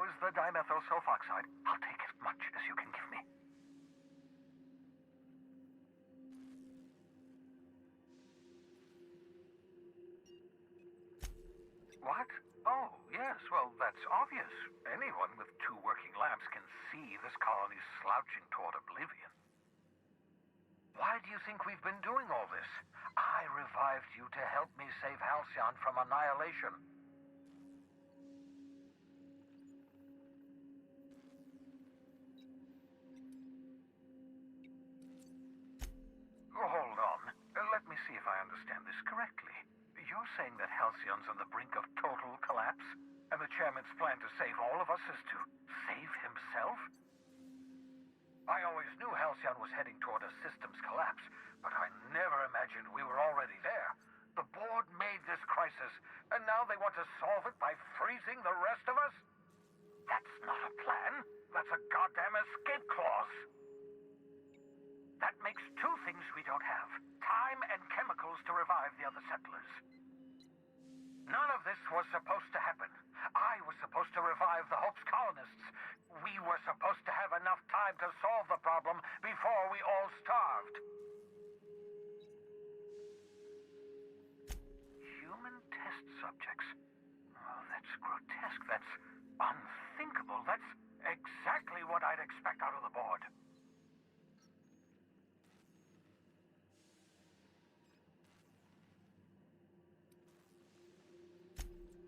is the dimethyl sulfoxide. I'll take as much as you can give me. What? Oh, yes, well, that's obvious. Anyone with 2 working labs can see this colony's slouching toward oblivion. Why do you think we've been doing all this? I revived you to help me save Halcyon from annihilation. Hold on. Let me see if I understand this correctly. You're saying that Halcyon's on the brink of total collapse, and the chairman's plan to save all of us is to save himself? I always knew Halcyon was heading toward a systems collapse, but I never imagined we were already there. The board made this crisis, and now they want to solve it by freezing the rest of us? That's not a plan. That's a goddamn escape clause. That makes 2 things we don't have: time and chemicals to revive the other settlers. None of this was supposed to happen. I was supposed to revive the Hope's colonists. We were supposed to have enough time to solve the problem before we all starved. Human test subjects? Oh, that's grotesque. That's unthinkable. That's exactly what I'd expect out of the board.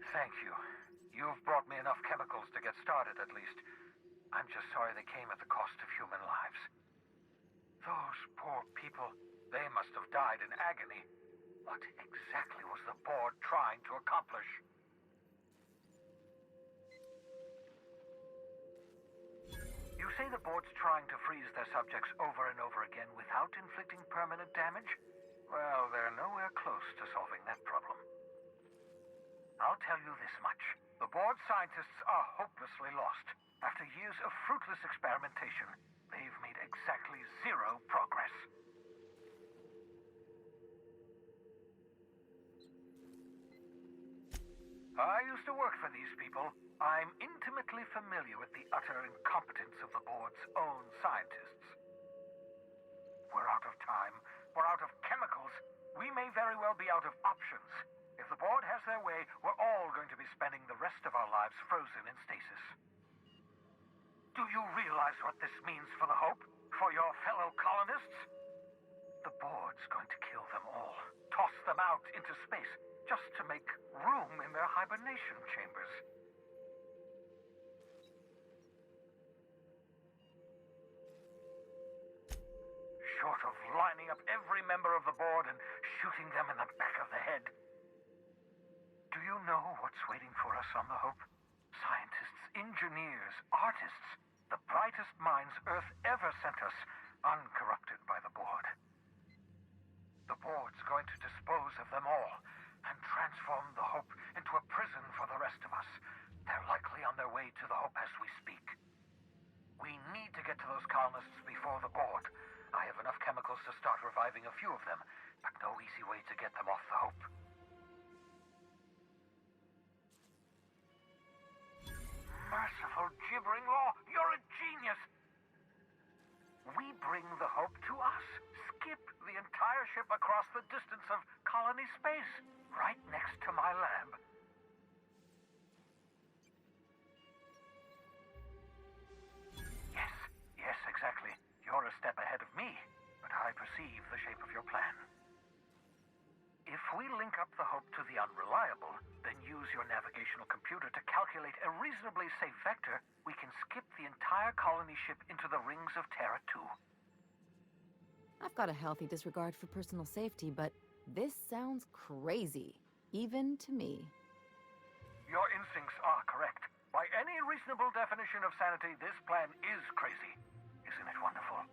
Thank you. You've brought me enough chemicals to get started, at least. I'm just sorry they came at the cost of human lives. Those poor people, they must have died in agony. What exactly was the board trying to accomplish? You say the board's trying to freeze their subjects over and over again without inflicting permanent damage? Well, they're nowhere close to solving that problem. I'll tell you this much. The board scientists are hopelessly lost. After years of fruitless experimentation, they've made exactly 0 progress. I used to work for these people. I'm intimately familiar with the utter incompetence of the board's own scientists. We're out of time. We're out of chemicals. We may very well be out of options. If the board has their way, we're all going to be spending the rest of our lives frozen in stasis. Do you realize what this means for the Hope? For your fellow colonists? The board's going to kill them all. Toss them out into space, just to make room in their hibernation chambers. Short of lining up every member of the board and shooting them in the back of the head. Do you know what's waiting for us on the Hope? Scientists, engineers, artists, the brightest minds Earth ever sent us, uncorrupted by the board. The board's going to dispose of them all and transform the Hope into a prison for the rest of us. They're likely on their way to the Hope as we speak. We need to get to those colonists before the board. I have enough chemicals to start reviving a few of them, but no easy way to get them off the Hope. Merciful gibbering law, you're a genius! We bring the Hope to us. Skip the entire ship across the distance of colony space, right next to my lab. Yes, exactly. You're a step ahead of me, but I perceive the shape of your plan. If we link up the Hope to the Unreliable, then use your navigational computer to calculate a reasonably safe vector, we can skip the entire colony ship into the rings of Terra 2. I've got a healthy disregard for personal safety, but this sounds crazy, even to me. Your instincts are correct. By any reasonable definition of sanity, this plan is crazy. Isn't it wonderful?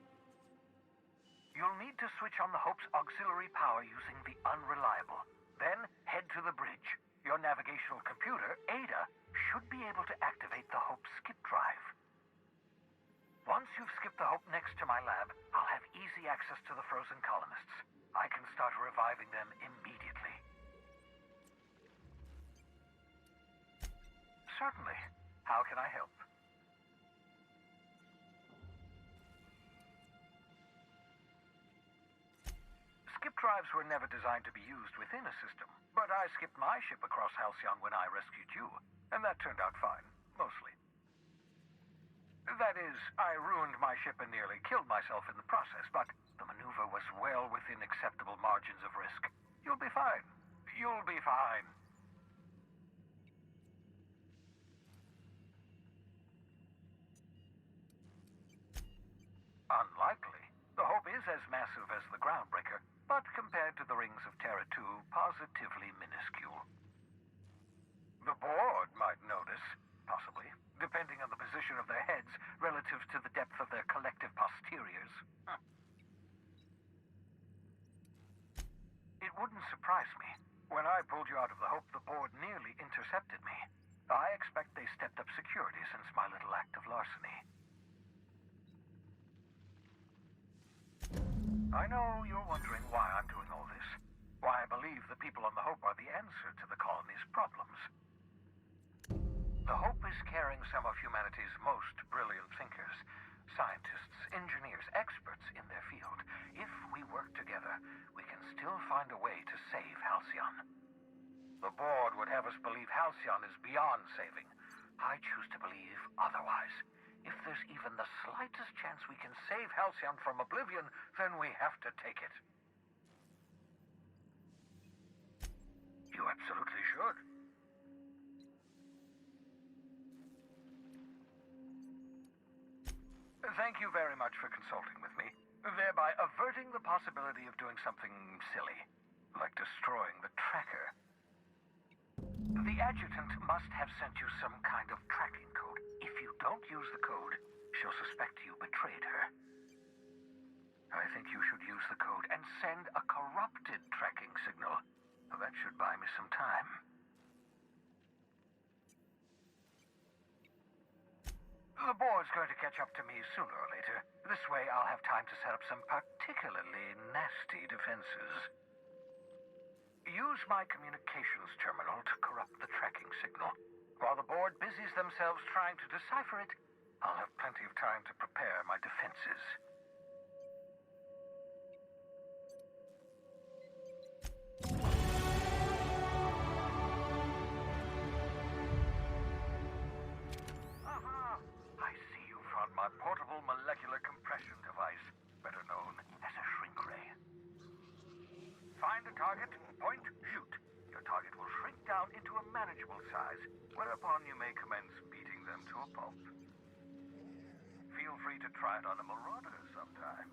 You'll need to switch on the Hope's auxiliary power using the Unreliable. Then head to the bridge. Your navigational computer, Ada, should be able to activate the Hope's skip drive. Once you've skipped the Hope next to my lab, I'll have easy access to the frozen colonists. I can start reviving them immediately. Certainly. How can I help? Skip drives were never designed to be used within a system, but I skipped my ship across Halcyon when I rescued you, and that turned out fine, mostly. That is, I ruined my ship and nearly killed myself in the process, but the maneuver was well within acceptable margins of risk. You'll be fine. You'll be fine. Unlikely. The Hope is as massive as the Groundbreaker, but compared to the rings of Terra 2, positively minuscule. The board might notice, possibly, depending on the position of their heads relative to the depth of their collective posteriors. It wouldn't surprise me. When I pulled you out of the Hope, the board nearly intercepted me. I expect they stepped up security since my little act of larceny. I know you're wondering why I'm doing all this. Why I believe the people on the Hope are the answer to the colony's problems. The Hope is carrying some of humanity's most brilliant thinkers, scientists, engineers, experts in their field. If we work together, we can still find a way to save Halcyon. The board would have us believe Halcyon is beyond saving. I choose to believe otherwise. If there's even the slightest chance we can save Halcyon from oblivion, then we have to take it. You absolutely should. Thank you very much for consulting with me, thereby averting the possibility of doing something silly, like destroying the tracker. The adjutant must have sent you some kind of tracking code. If you don't use the code, she'll suspect you betrayed her. I think you should use the code and send a corrupted tracking signal. That should buy me some time. The board's going to catch up to me sooner or later. This way I'll have time to set up some particularly nasty defenses. Use my communications terminal to corrupt the tracking signal. While the board busies themselves trying to decipher it, I'll have plenty of time to prepare my defenses. Aha! I see you found my portable molecular compression device, better known as a shrink ray. Find a target, point, shoot. Your target will shrink down into a manageable size, whereupon you may commence beating them to a pulp. Feel free to try it on a marauder sometime.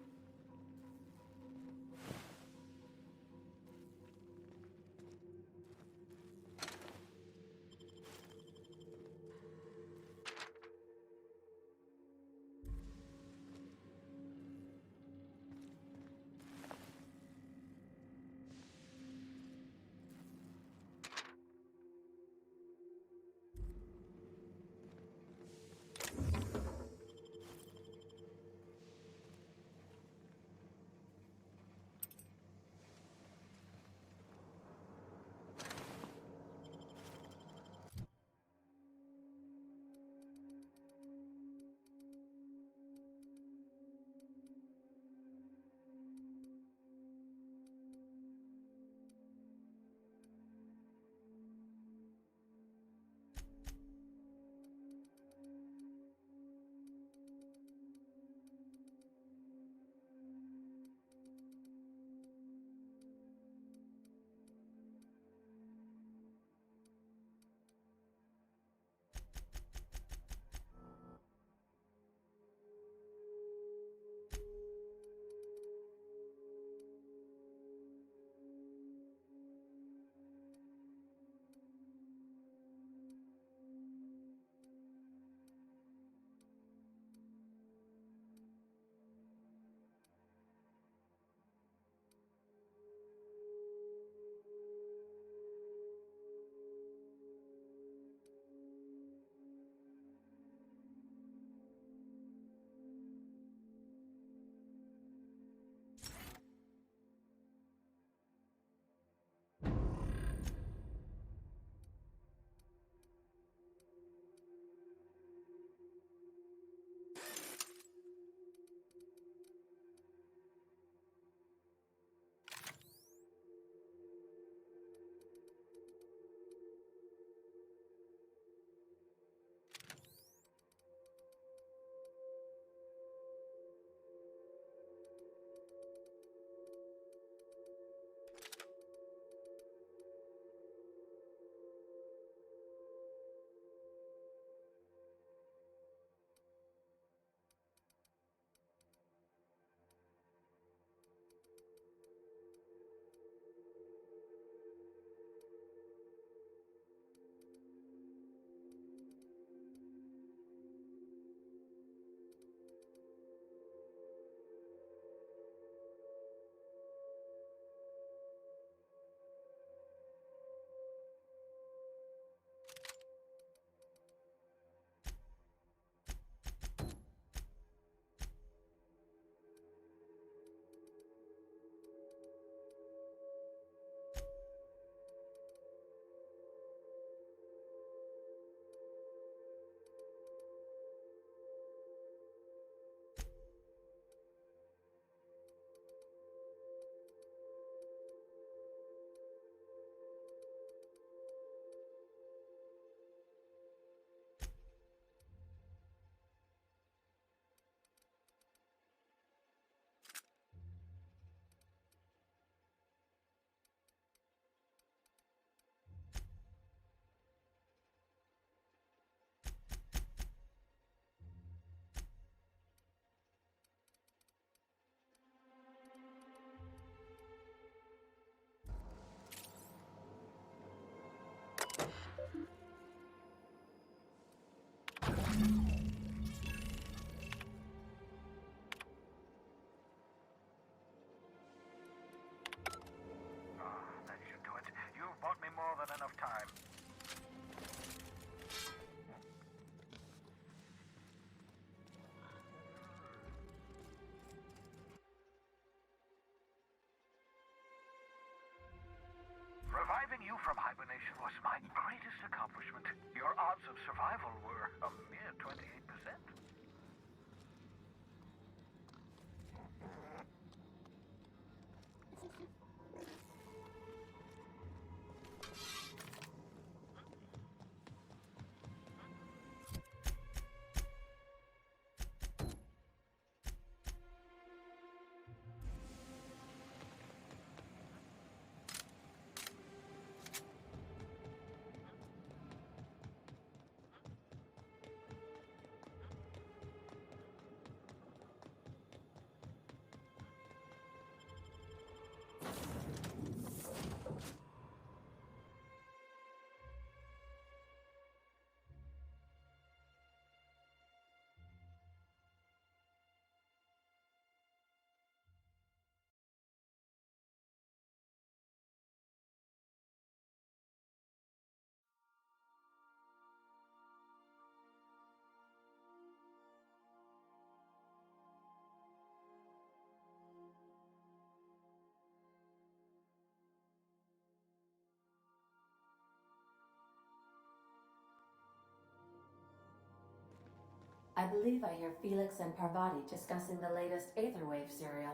I believe I hear Felix and Parvati discussing the latest Aetherwave serial.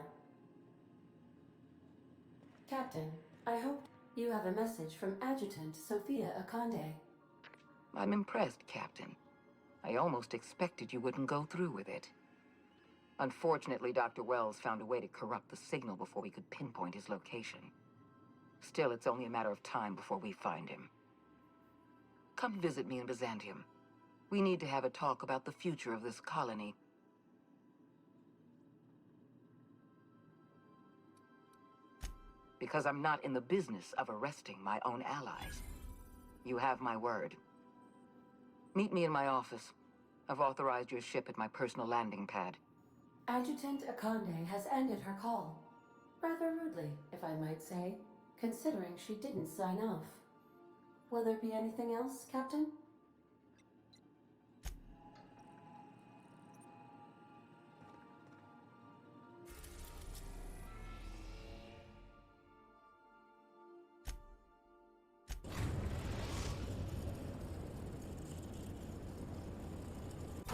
Captain, I hope you have a message from Adjutant Sophia Akande. I'm impressed, Captain. I almost expected you wouldn't go through with it. Unfortunately, Dr. Wells found a way to corrupt the signal before we could pinpoint his location. Still, it's only a matter of time before we find him. Come visit me in Byzantium. We need to have a talk about the future of this colony. Because I'm not in the business of arresting my own allies. You have my word. Meet me in my office. I've authorized your ship at my personal landing pad. Adjutant Akande has ended her call. Rather rudely, if I might say, considering she didn't sign off. Will there be anything else, Captain?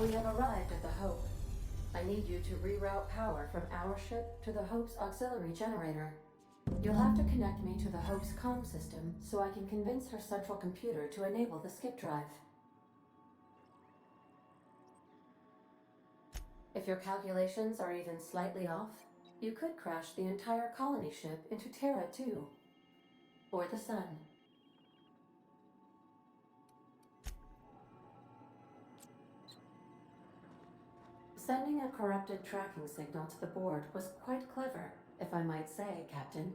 We have arrived at the Hope. I need you to reroute power from our ship to the Hope's auxiliary generator. You'll have to connect me to the Hope's comm system so I can convince her central computer to enable the skip drive. If your calculations are even slightly off, you could crash the entire colony ship into Terra too. Or the Sun. Sending a corrupted tracking signal to the board was quite clever, if I might say, Captain.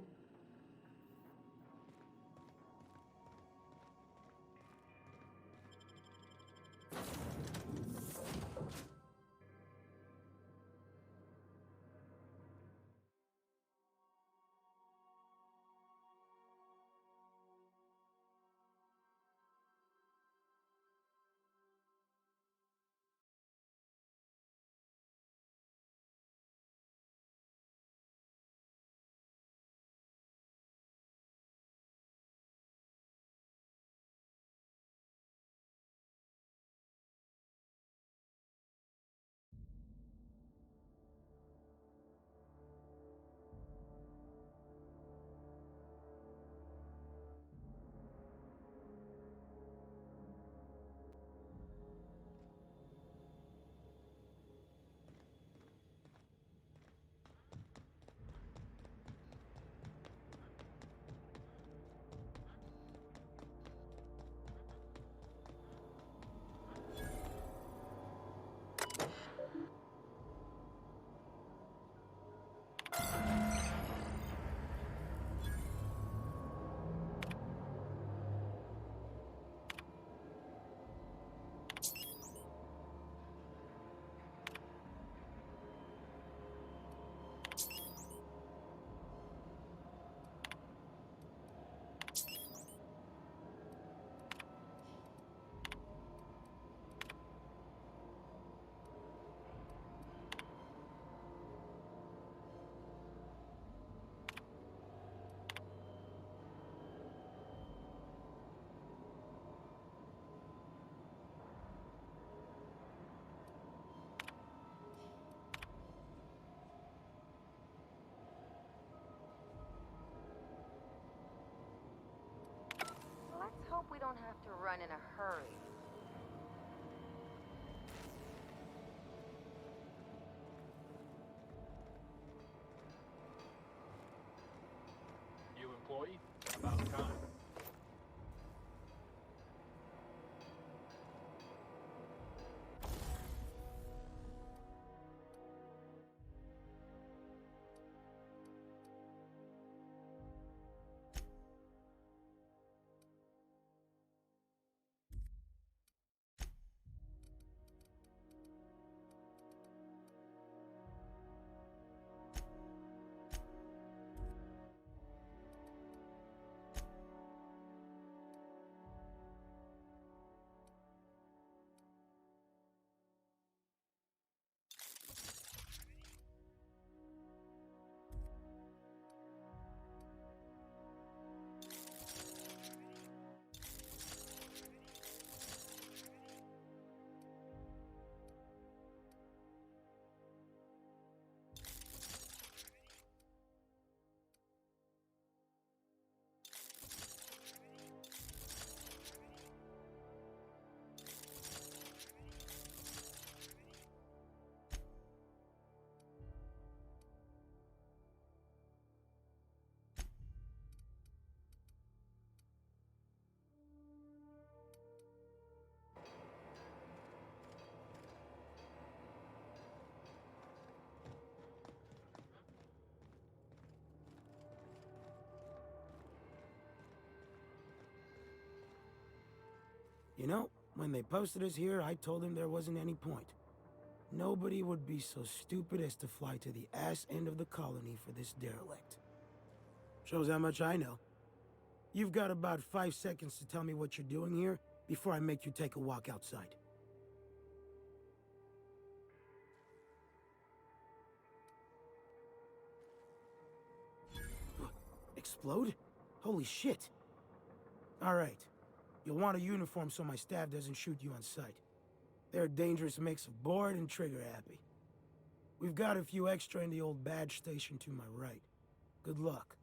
Let's hope we don't have to run in a hurry. New employee? About time. You know, when they posted us here, I told them there wasn't any point. Nobody would be so stupid as to fly to the ass end of the colony for this derelict. Shows how much I know. You've got about 5 seconds to tell me what you're doing here before I make you take a walk outside. Explode? Holy shit. Alright. You'll want a uniform so my staff doesn't shoot you on sight. They're a dangerous mix of bored and trigger-happy. We've got a few extra in the old badge station to my right. Good luck.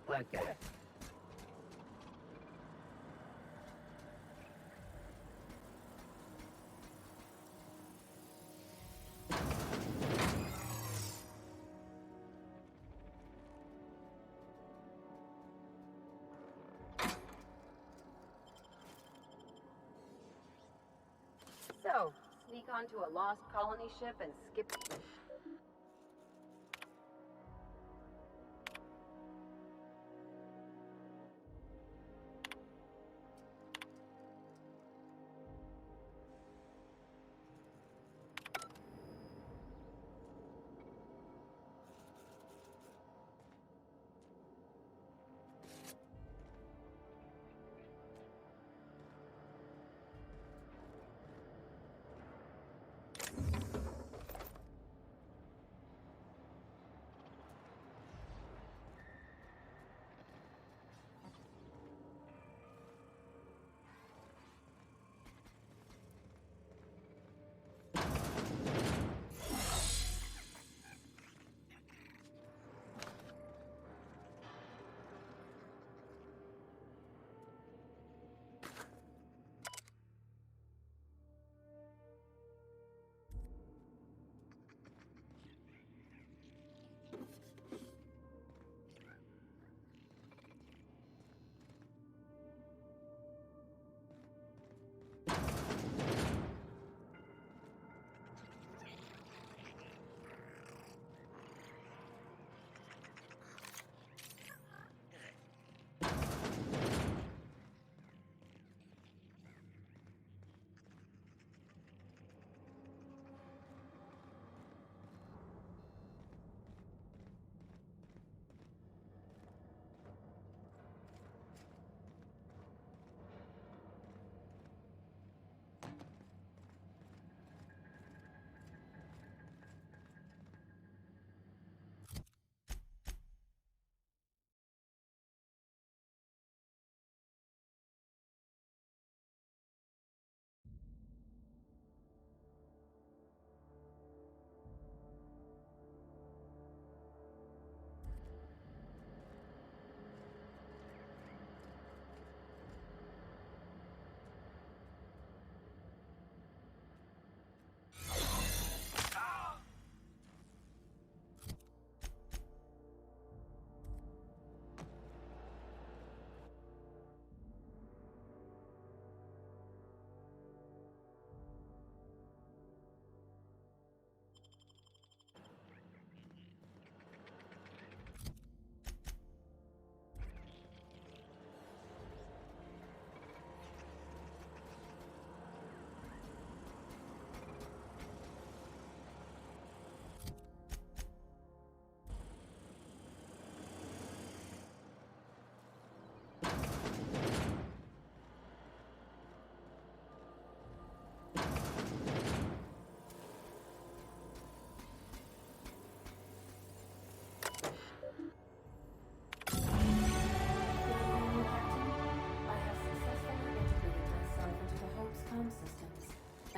Look at it. So, sneak onto a lost colony ship and skip...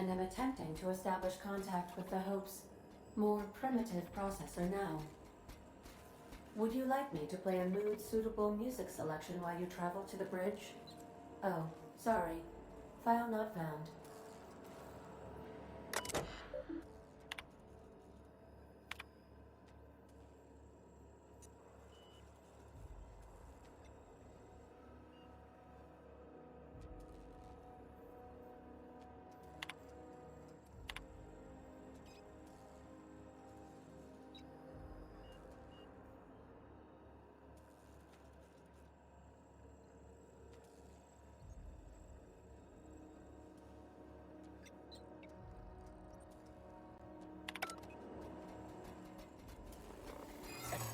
and am attempting to establish contact with the Hope's more primitive processor now. Would you like me to play a mood-suitable music selection while you travel to the bridge? Oh, sorry. File not found.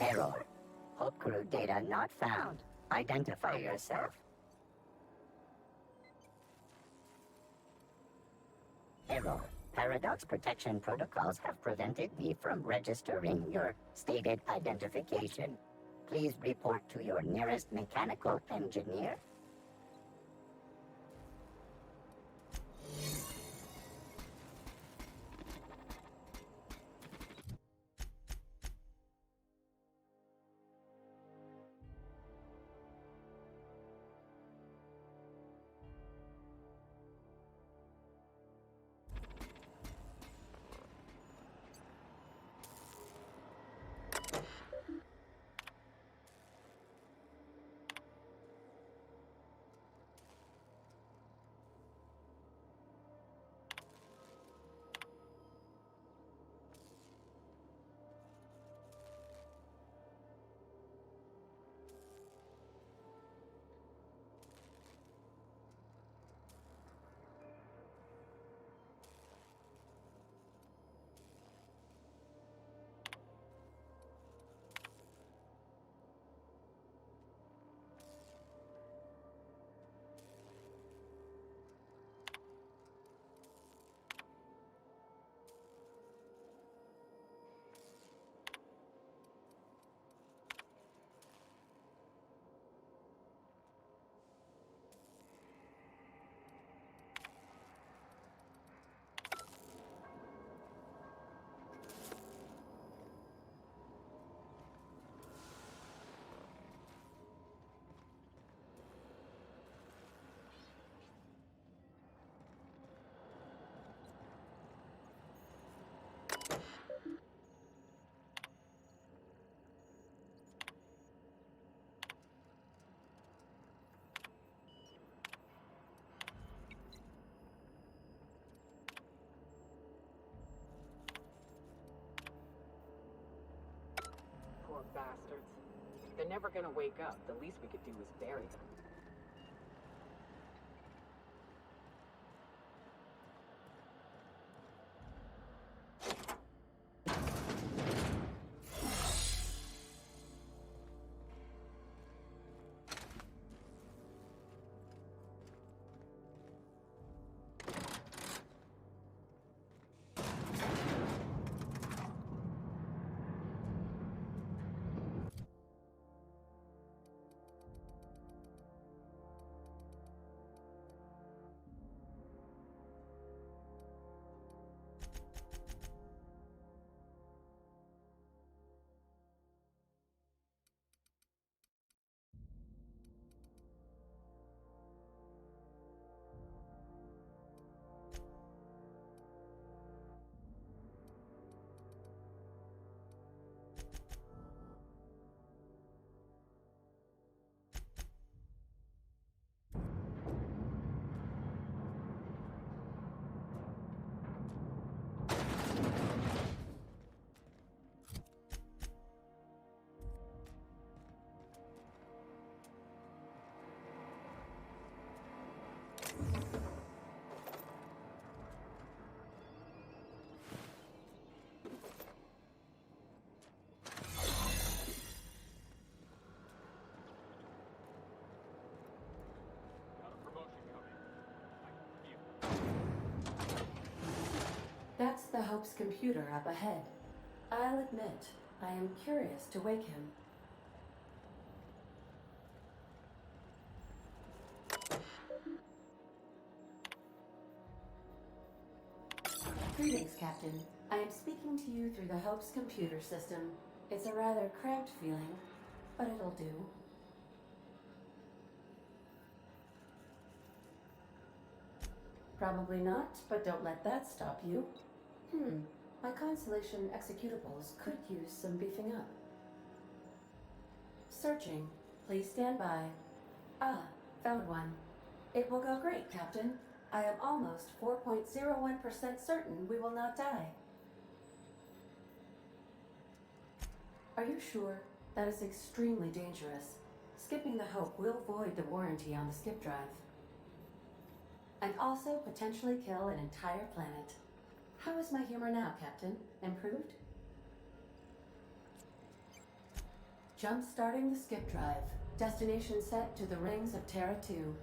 Error. Hope crew data not found. Identify yourself. Error. Paradox protection protocols have prevented me from registering your stated identification. Please report to your nearest mechanical engineer. Poor bastards. They're never gonna wake up. The least we could do is bury them. Got a promotion coming. I can feel it. That's the Hope's computer up ahead. I'll admit, I am curious to wake him. Greetings, Captain. I am speaking to you through the Hope's computer system. It's a rather cramped feeling, but it'll do. Probably not, but don't let that stop you. My Constellation executables could use some beefing up. Searching. Please stand by. Ah, found one. It will go great, Captain. I am almost 4.01% certain we will not die. Are you sure? That is extremely dangerous. Skipping the Hope will void the warranty on the skip drive. And also potentially kill an entire planet. How is my humor now, Captain? Improved? Jump-starting the skip drive. Destination set to the rings of Terra 2.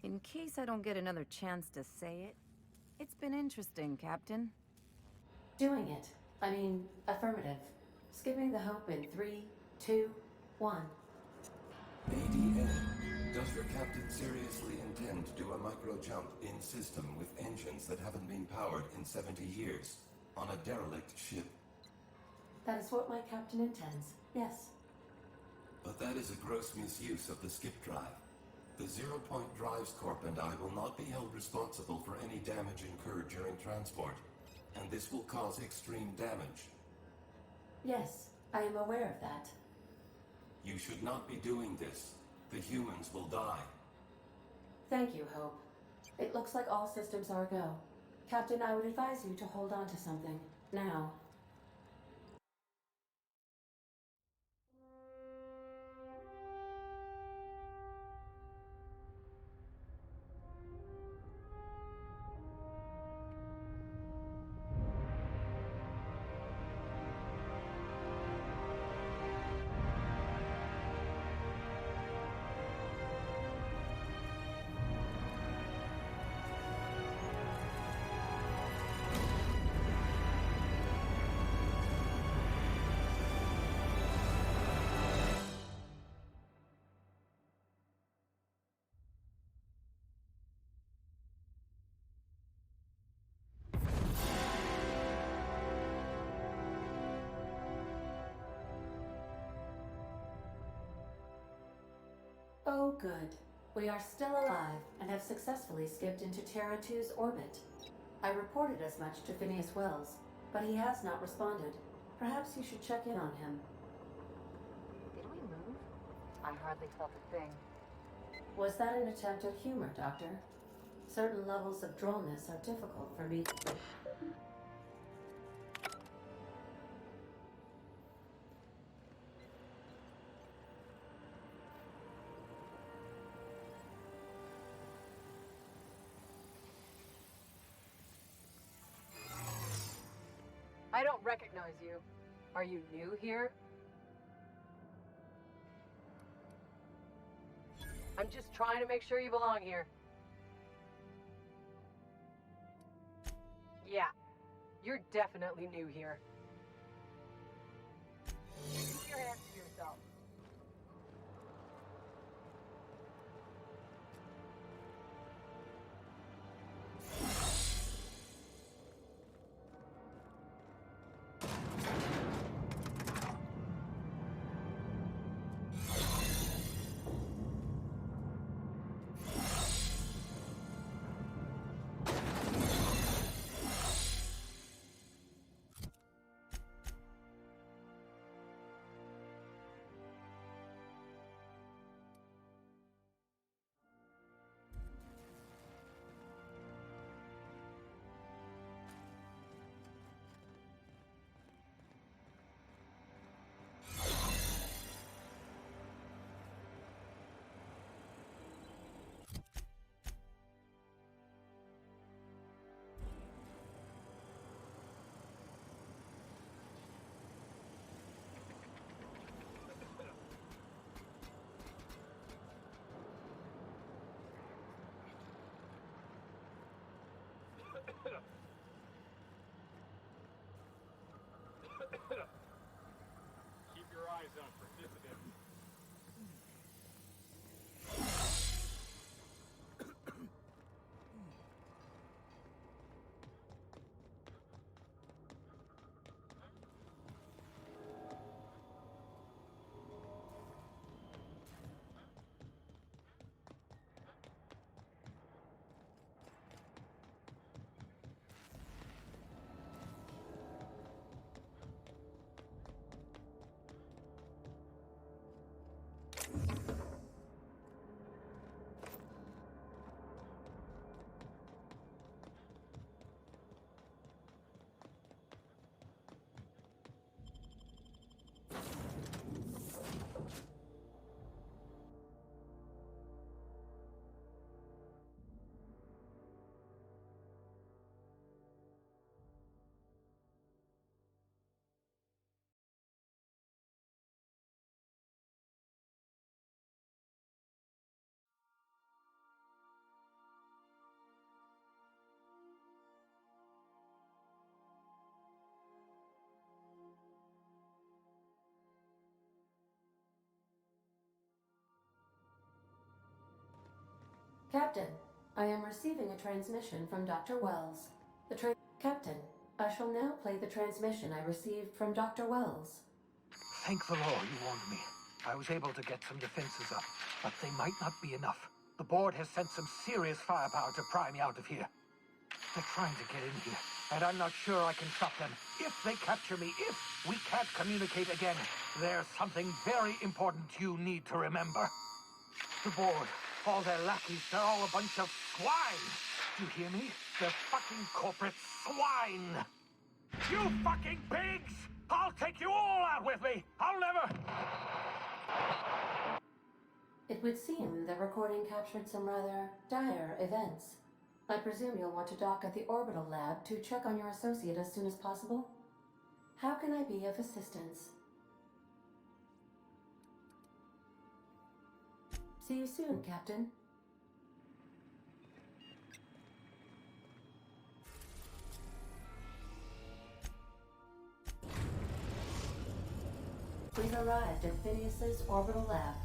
In case I don't get another chance to say it, it's been interesting, Captain. Doing it. I mean, affirmative. Skipping the Hope in 3, 2, 1. ADN. Does your captain seriously intend to do a micro-jump in system with engines that haven't been powered in 70 years on a derelict ship? That is what my captain intends, yes. But that is a gross misuse of the skip drive. The Zero Point Drives Corp and I will not be held responsible for any damage incurred during transport, and this will cause extreme damage. Yes, I am aware of that. You should not be doing this. The humans will die. Thank you, Hope. It looks like all systems are a go. Captain, I would advise you to hold on to something. Now. Oh, good. We are still alive and have successfully skipped into Terra 2's orbit. I reported as much to Phineas Wells, but he has not responded. Perhaps you should check in on him. Did we move? I hardly felt a thing. Was that an attempt at humor, Doctor? Certain levels of drollness are difficult for me. I don't recognize you. Are you new here? I'm just trying to make sure you belong here. Yeah, you're definitely new here. Keep your hands to yourself. Keep your eyes out for dissidents. Captain, I am receiving a transmission from Dr. Wells. Captain, I shall now play the transmission I received from Dr. Wells. Thank the Lord you warned me. I was able to get some defenses up, but they might not be enough. The board has sent some serious firepower to pry me out of here. They're trying to get in here, and I'm not sure I can stop them. If they capture me, if we can't communicate again, there's something very important you need to remember. The board, all their lackeys, they're all a bunch of swine. Do you hear me? They're fucking corporate swine. You fucking pigs! I'll take you all out with me! I'll never... It would seem the recording captured some rather dire events. I presume you'll want to dock at the orbital lab to check on your associate as soon as possible? How can I be of assistance? See you soon, Captain. We've arrived at Phineas's orbital lab.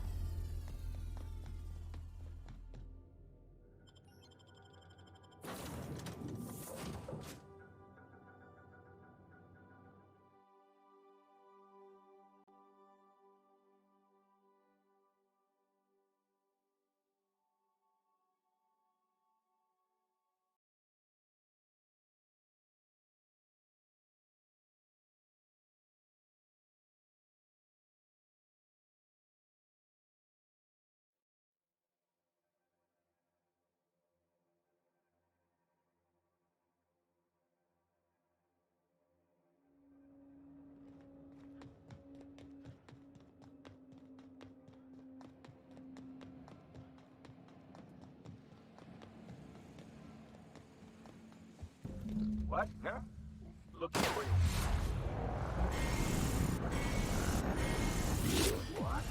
What? Huh? Looking for you. What?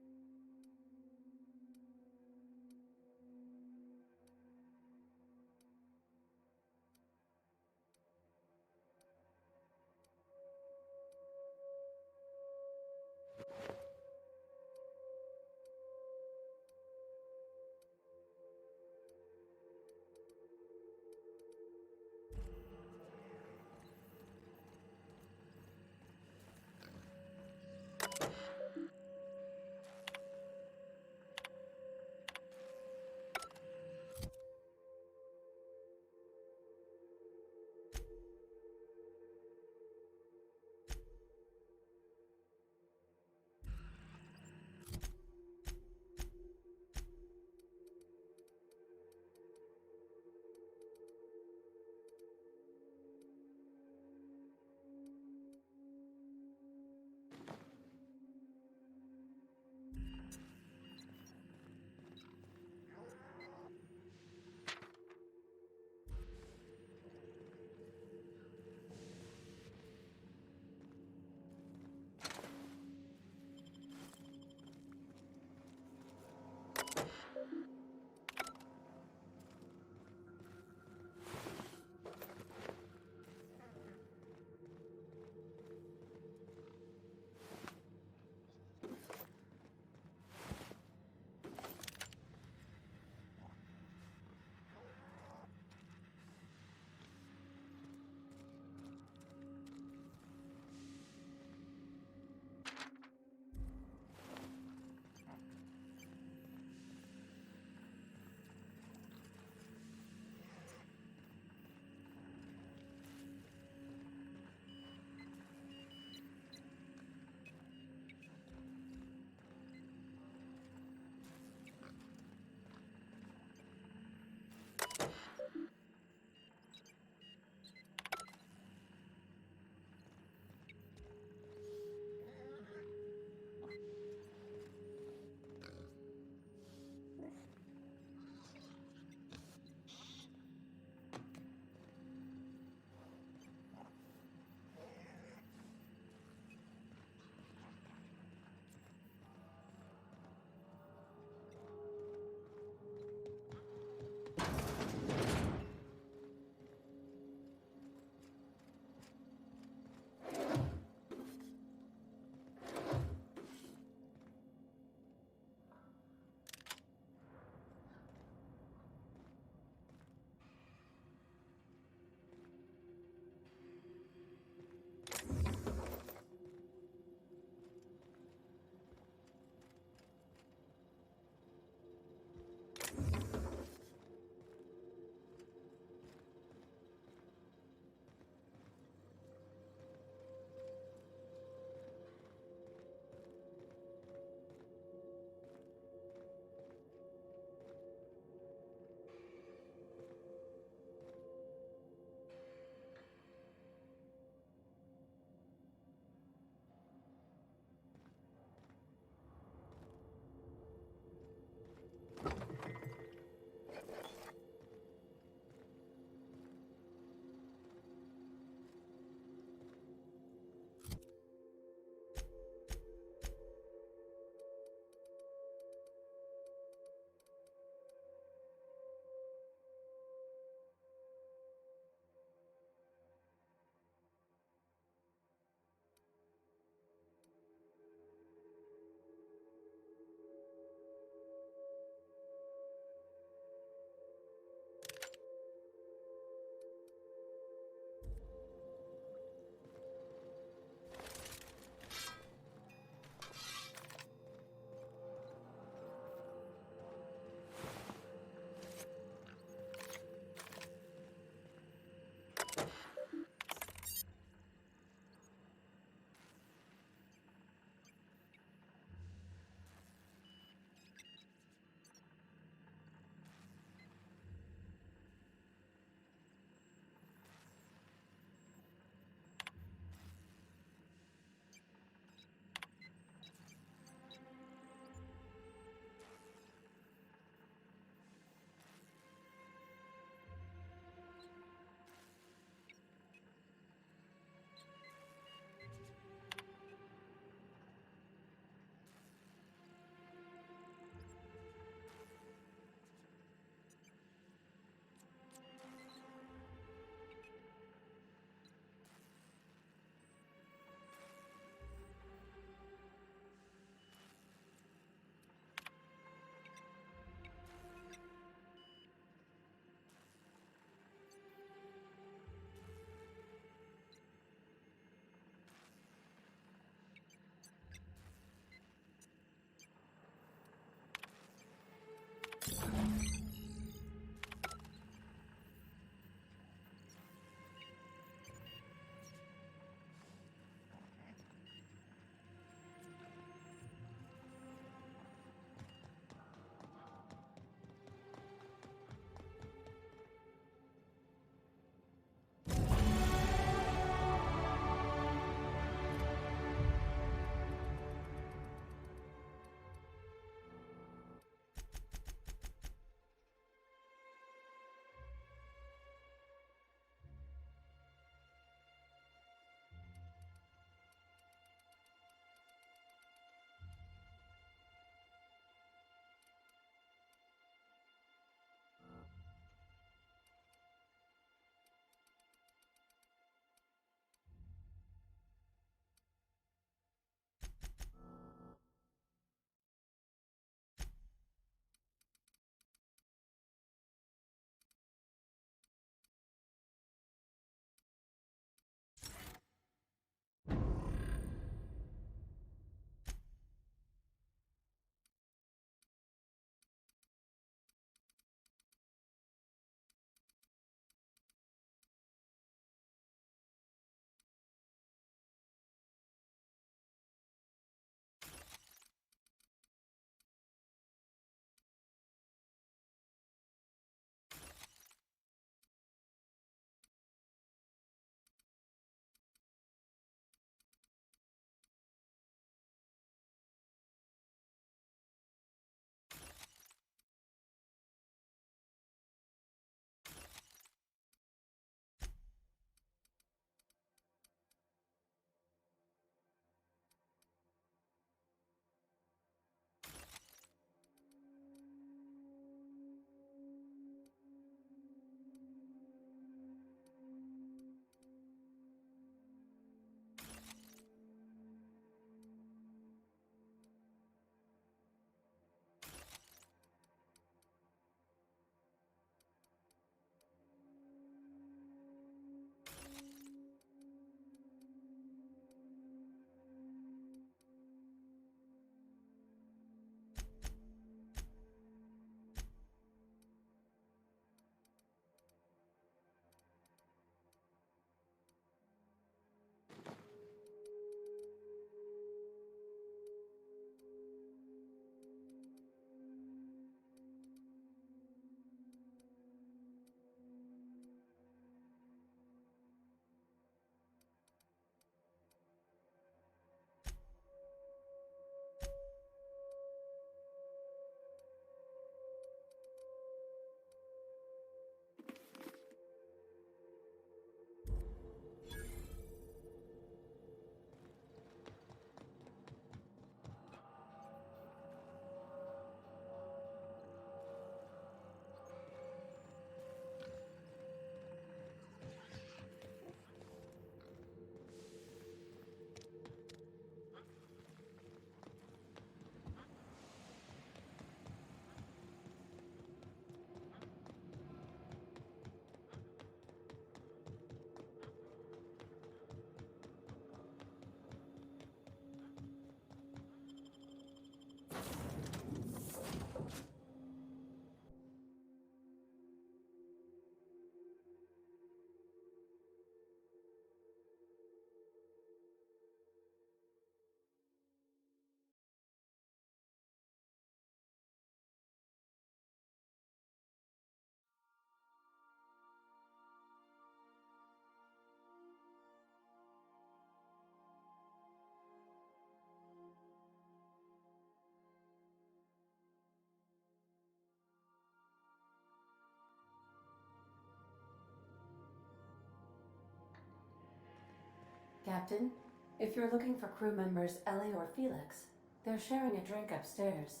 Captain, if you're looking for crew members Ellie or Felix, they're sharing a drink upstairs.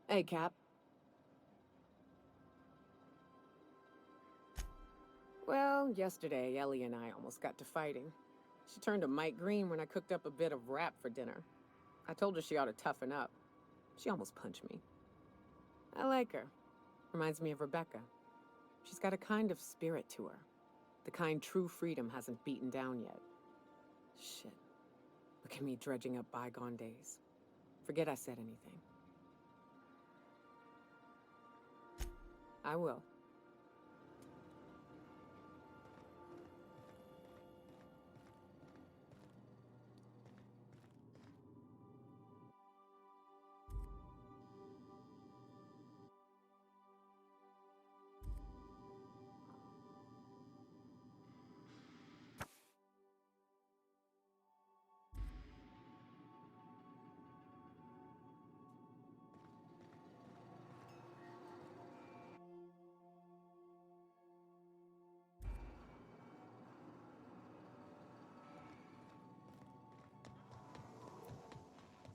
Hey, Cap. Well, yesterday, Ellie and I almost got to fighting. She turned to Mike Green when I cooked up a bit of wrap for dinner. I told her she ought to toughen up. She almost punched me. I like her. Reminds me of Rebecca. She's got a kind of spirit to her. The kind true freedom hasn't beaten down yet. Shit. Look at me dredging up bygone days. Forget I said anything. I will.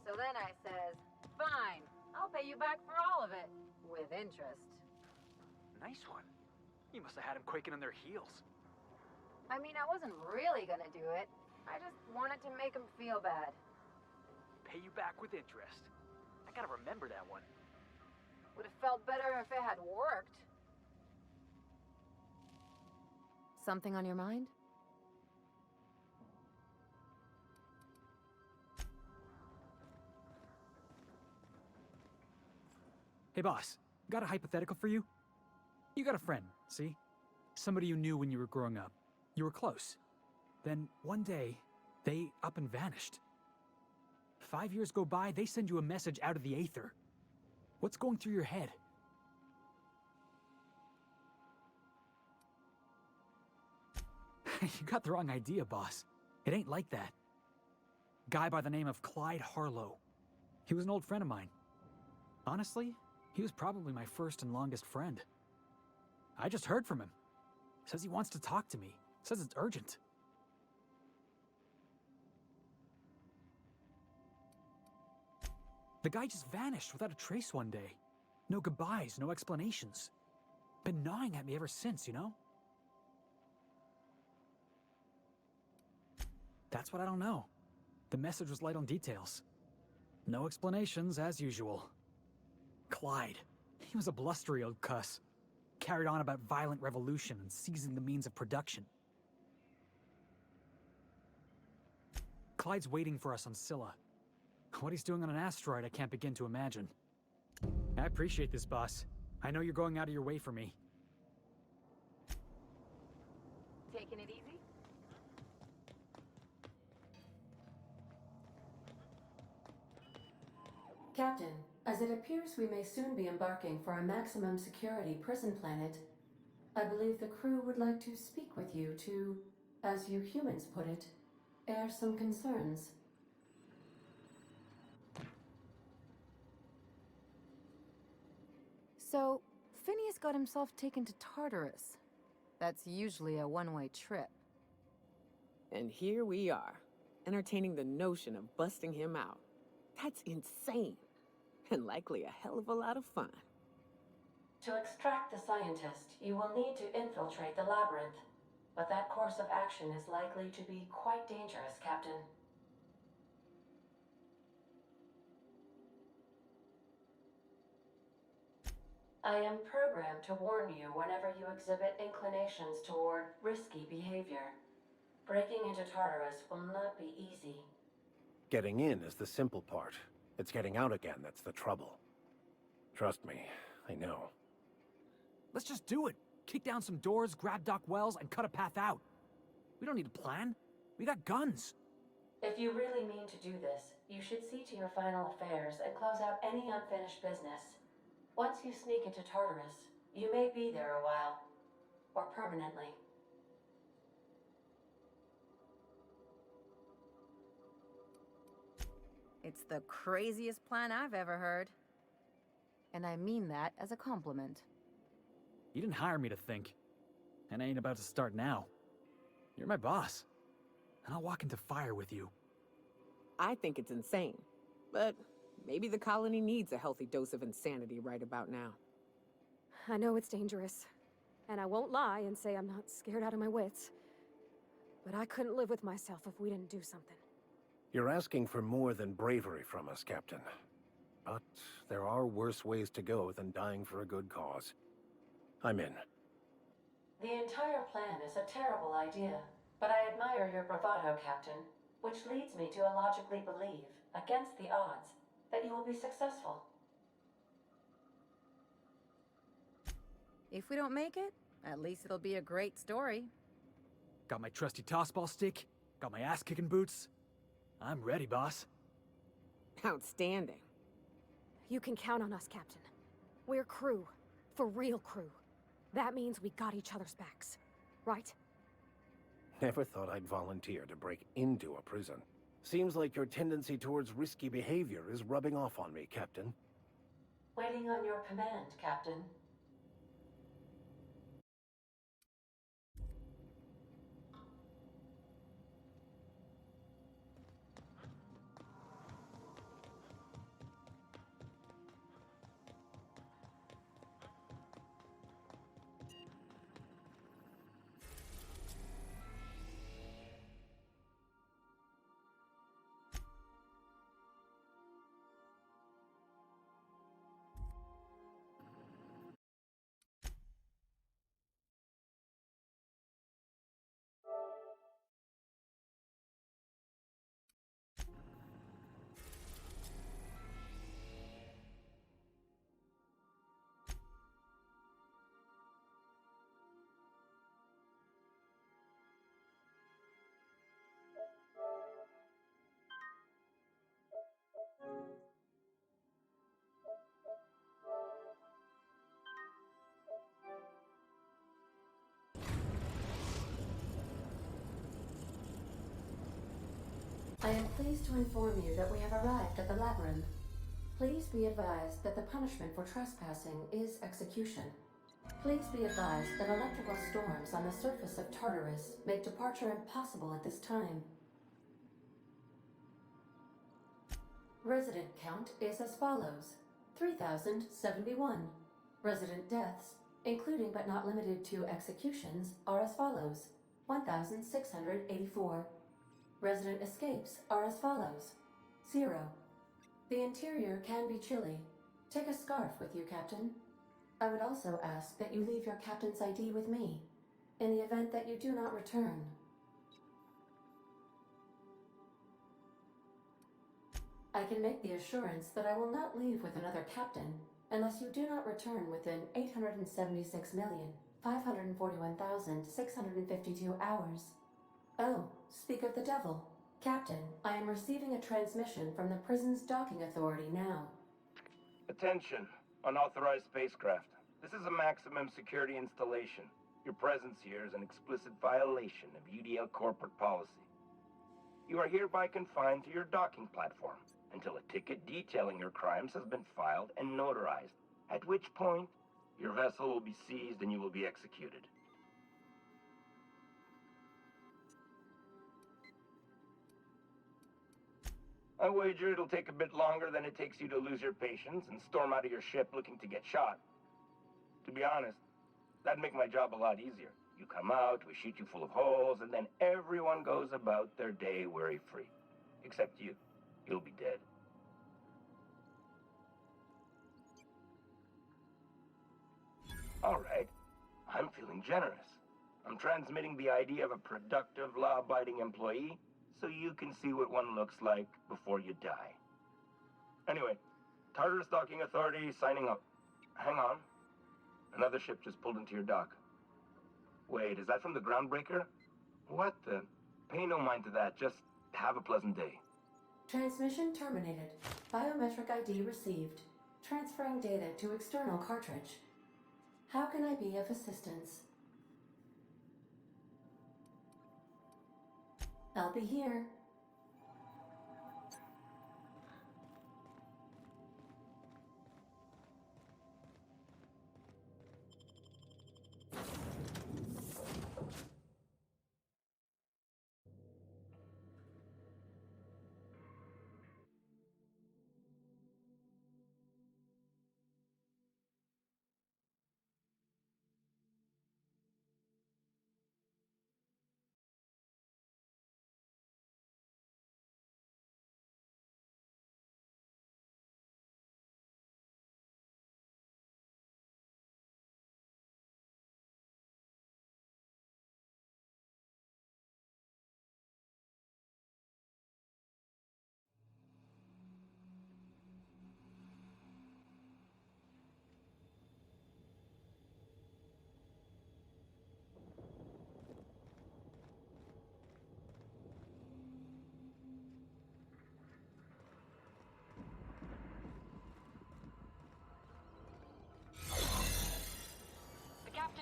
So then I says, fine, I'll pay you back for all of it, with interest. Nice one. You must have had them quaking in their heels. I mean, I wasn't really gonna do it. I just wanted to make him feel bad. Pay you back with interest. I gotta remember that one. Would have felt better if it had worked. Something on your mind? Hey, boss. Got a hypothetical for you? You got a friend, see? Somebody you knew when you were growing up. You were close. Then, one day, they up and vanished. 5 years go by, they send you a message out of the aether. What's going through your head? You got the wrong idea, boss. It ain't like that. Guy by the name of Clyde Harlow. He was an old friend of mine. Honestly, he was probably my first and longest friend. I just heard from him. Says he wants to talk to me. Says it's urgent. The guy just vanished without a trace one day. No goodbyes, no explanations. Been gnawing at me ever since, you know? That's what I don't know. The message was light on details. No explanations, as usual. Clyde. He was a blustery old cuss. Carried on about violent revolution and seizing the means of production. Clyde's waiting for us on Scylla. What he's doing on an asteroid, I can't begin to imagine. I appreciate this, boss. I know you're going out of your way for me. Taking it easy? Captain, as it appears we may soon be embarking for a maximum security prison planet, I believe the crew would like to speak with you to, as you humans put it, air some concerns. So, Phineas got himself taken to Tartarus. That's usually a one-way trip. And here we are, entertaining the notion of busting him out. That's insane. And likely a hell of a lot of fun. To extract the scientist, you will need to infiltrate the labyrinth. But that course of action is likely to be quite dangerous, Captain. I am programmed to warn you whenever you exhibit inclinations toward risky behavior. Breaking into Tartarus will not be easy. Getting in is the simple part. It's getting out again that's the trouble. Trust me, I know. Let's just do it. Kick down some doors, grab Doc Wells, and cut a path out. We don't need a plan. We got guns. If you really mean to do this, you should see to your final affairs and close out any unfinished business. Once you sneak into Tartarus, you may be there a while. Or permanently. It's the craziest plan I've ever heard. And I mean that as a compliment. You didn't hire me to think. And I ain't about to start now. You're my boss. And I'll walk into fire with you. I think it's insane. But maybe the colony needs a healthy dose of insanity right about now. I know it's dangerous. And I won't lie and say I'm not scared out of my wits. But I couldn't live with myself if we didn't do something. You're asking for more than bravery from us, Captain. But there are worse ways to go than dying for a good cause. I'm in. The entire plan is a terrible idea, but I admire your bravado, Captain, which leads me to illogically believe, against the odds, that you will be successful. If we don't make it, at least it'll be a great story. Got my trusty tossball stick, got my ass-kicking boots. I'm ready, boss. Outstanding. You can count on us, Captain. We're crew. For real crew. That means we got each other's backs. Right? Never thought I'd volunteer to break into a prison. Seems like your tendency towards risky behavior is rubbing off on me, Captain. Waiting on your command, Captain. I am pleased to inform you that we have arrived at the labyrinth. Please be advised that the punishment for trespassing is execution. Please be advised that electrical storms on the surface of Tartarus make departure impossible at this time. Resident count is as follows: 3,071. Resident deaths, including but not limited to executions, are as follows: 1,684. Resident escapes are as follows: 0. The interior can be chilly. Take a scarf with you, Captain. I would also ask that you leave your captain's ID with me, in the event that you do not return. I can make the assurance that I will not leave with another captain unless you do not return within 876,541,652 hours. Oh, speak of the devil. Captain, I am receiving a transmission from the prison's docking authority now. Attention, unauthorized spacecraft. This is a maximum security installation. Your presence here is an explicit violation of UDL corporate policy. You are hereby confined to your docking platform until a ticket detailing your crimes has been filed and notarized, at which point your vessel will be seized and you will be executed. I wager it'll take a bit longer than it takes you to lose your patience and storm out of your ship looking to get shot. To be honest, that'd make my job a lot easier. You come out, we shoot you full of holes, and then everyone goes about their day worry-free. Except you. You'll be dead. All right. I'm feeling generous. I'm transmitting the idea of a productive, law-abiding employee so you can see what one looks like before you die. Anyway, Tartarus Docking Authority signing up. Hang on. Another ship just pulled into your dock. Wait, is that from the Groundbreaker? What the? Pay no mind to that, just Have a pleasant day. Transmission terminated. Biometric ID received. Transferring data to external cartridge. How can I be of assistance? I'll be here.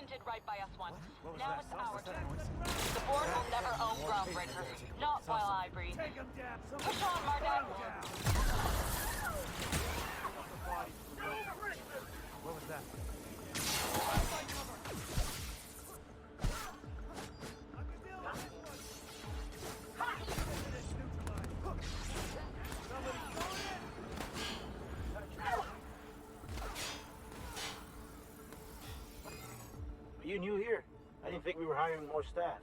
Did right by us once. Now it's our turn. The board will never own Groundbreaker. Not while I breathe. Push on, Mardet! What was that? You new here? I didn't think we were hiring more staff.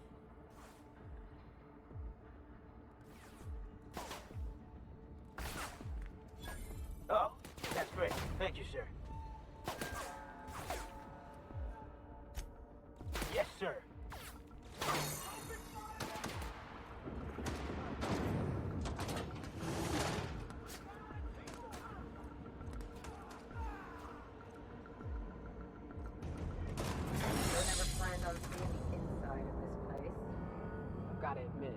Oh, that's great. Thank you, sir. Yes, sir. Gotta admit,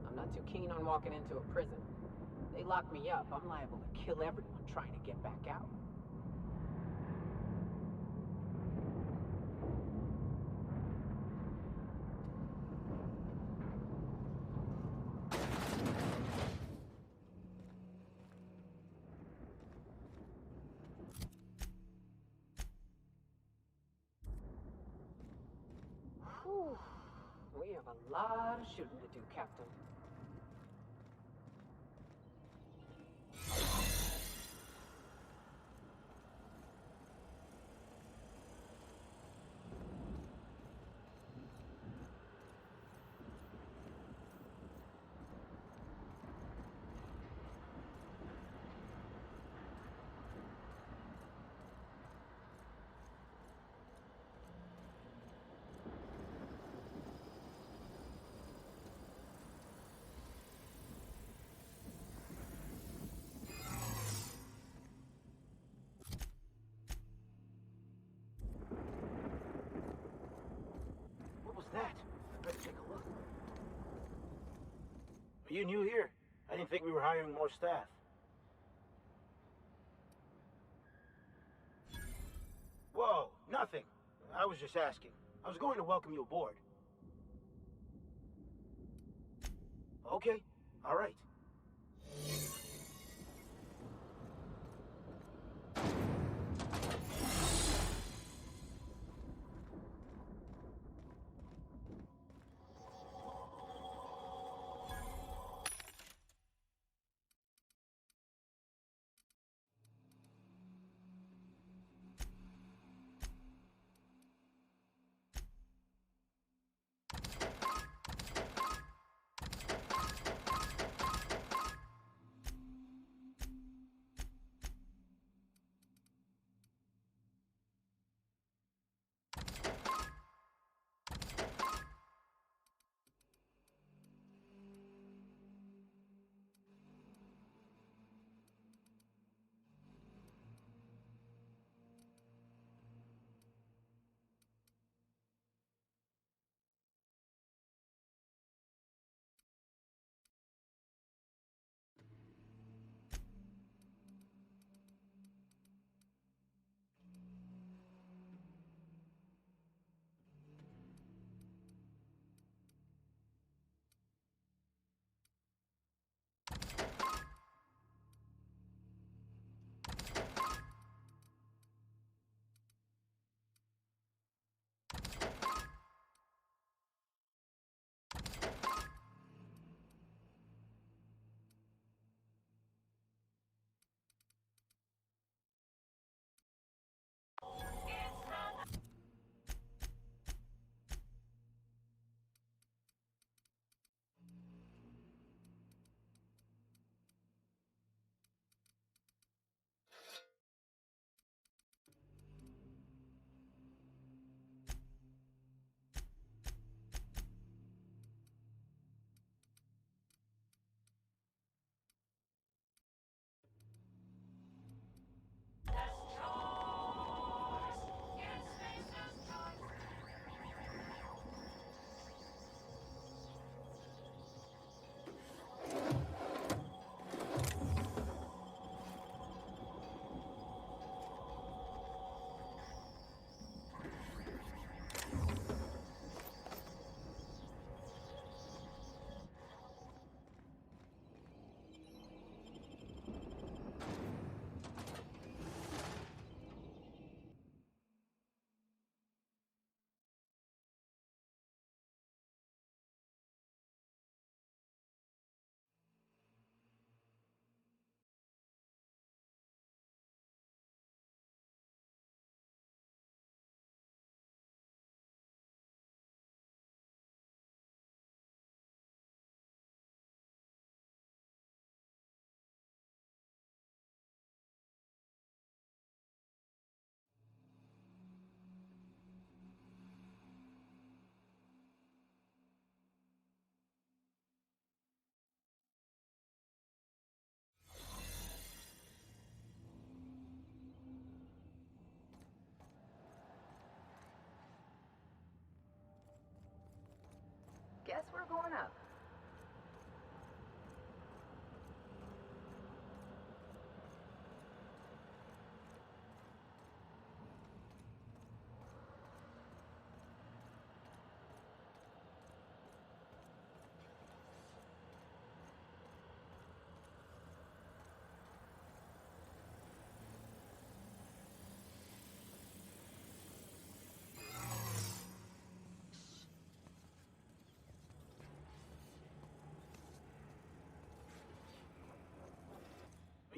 I'm not too keen on walking into a prison. They lock me up, I'm liable to kill everyone trying to get back out. Whew. We have a lot of shooting to do, Captain. That? Let's take a look. Are you new here? I didn't think we were hiring more staff. Whoa, nothing. I was just asking. I was going to welcome you aboard. Okay, all right.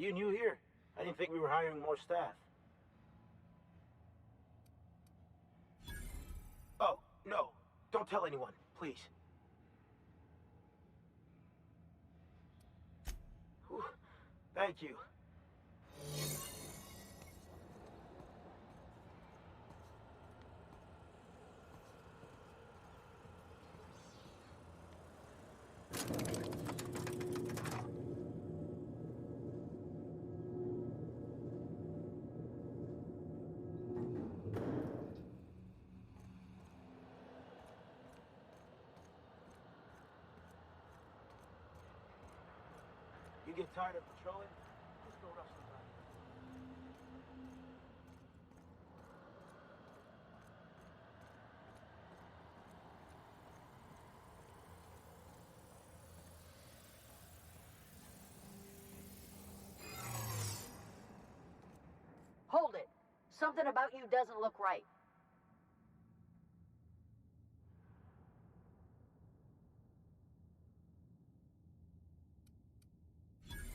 you new here? I didn't think we were hiring more staff. Oh, no. Don't tell anyone, please. Whew. Thank you. You get tired of patrolling? Just go rush the back. Hold it. Something about you doesn't look right.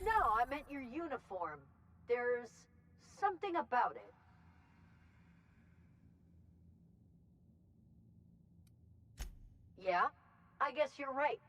No, I meant your uniform. There's something about it. Yeah, I guess you're right.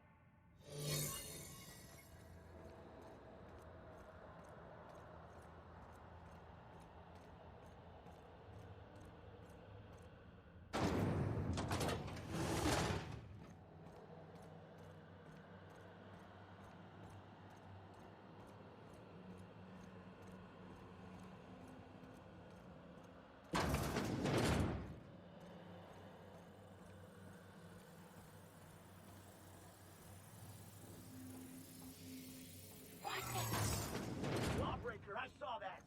Lawbreaker, I saw that!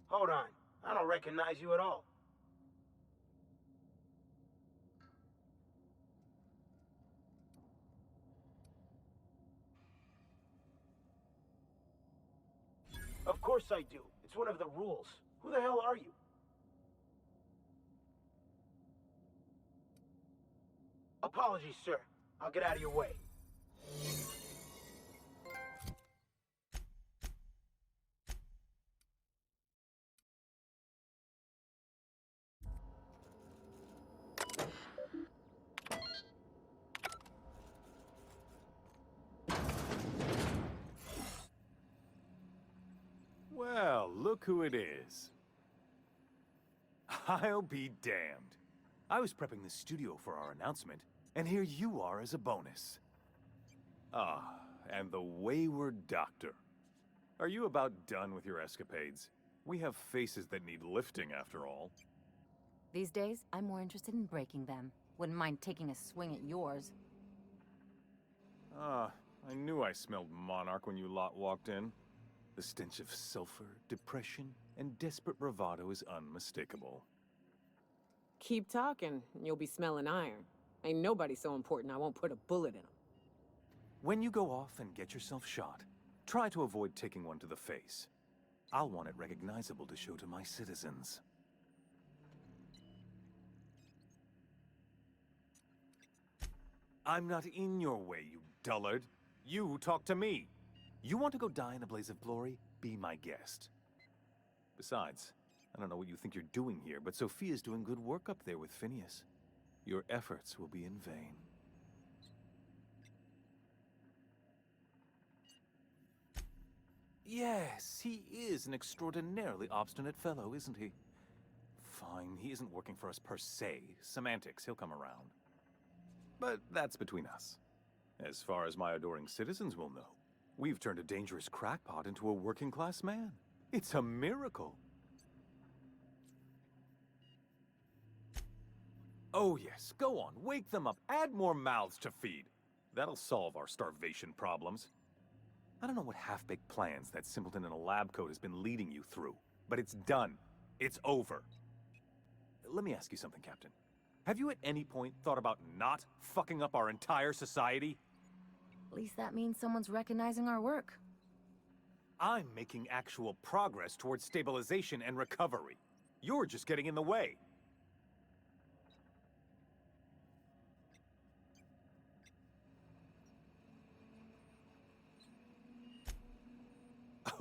Hold on. I don't recognize you at all. Of course I do. It's one of the rules. Who the hell are you? Apologies, sir. I'll get out of your way. Well, look who it is. I'll be damned. I was prepping the studio for our announcement, and here you are as a bonus. Ah, and the wayward doctor. Are you about done with your escapades? We have faces that need lifting, after all. These days, I'm more interested in breaking them. Wouldn't mind taking a swing at yours. Ah, I knew I smelled Monarch when you lot walked in. The stench of sulfur, depression, and desperate bravado is unmistakable. Keep talking, and you'll be smelling iron. Ain't nobody so important I won't put a bullet in him. When you go off and get yourself shot, try to avoid taking one to the face. I'll want it recognizable to show to my citizens. I'm not in your way, you dullard. You talk to me. You want to go die in a blaze of glory? Be my guest. Besides, I don't know what you think you're doing here, but Sophia's doing good work up there with Phineas. Your efforts will be in vain. Yes, he is an extraordinarily obstinate fellow, isn't he? Fine, he isn't working for us per se. Semantics, he'll come around. But that's between us. As far as my adoring citizens will know, we've turned a dangerous crackpot into a working-class man. It's a miracle. Oh yes, go on, wake them up, add more mouths to feed. That'll solve our starvation problems. I don't know what half-baked plans that simpleton in a lab coat has been leading you through, but it's done. It's over. Let me ask you something, Captain. Have you at any point thought about not fucking up our entire society? At least that means someone's recognizing our work. I'm making actual progress towards stabilization and recovery. You're just getting in the way.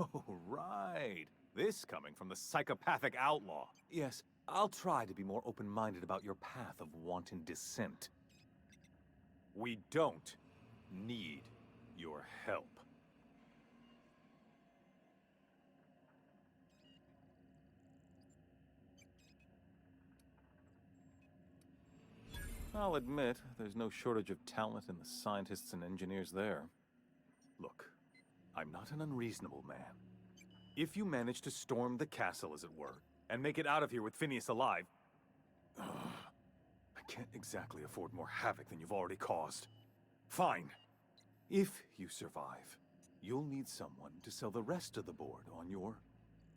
Oh, right. This coming from the psychopathic outlaw. Yes, I'll try to be more open-minded about your path of wanton dissent. We don't need your help. I'll admit, there's no shortage of talent in the scientists and engineers there. Look, I'm not an unreasonable man. If you manage to storm the castle, as it were, and make it out of here with Phineas alive, I can't exactly afford more havoc than you've already caused. Fine. If you survive, you'll need someone to sell the rest of the board on your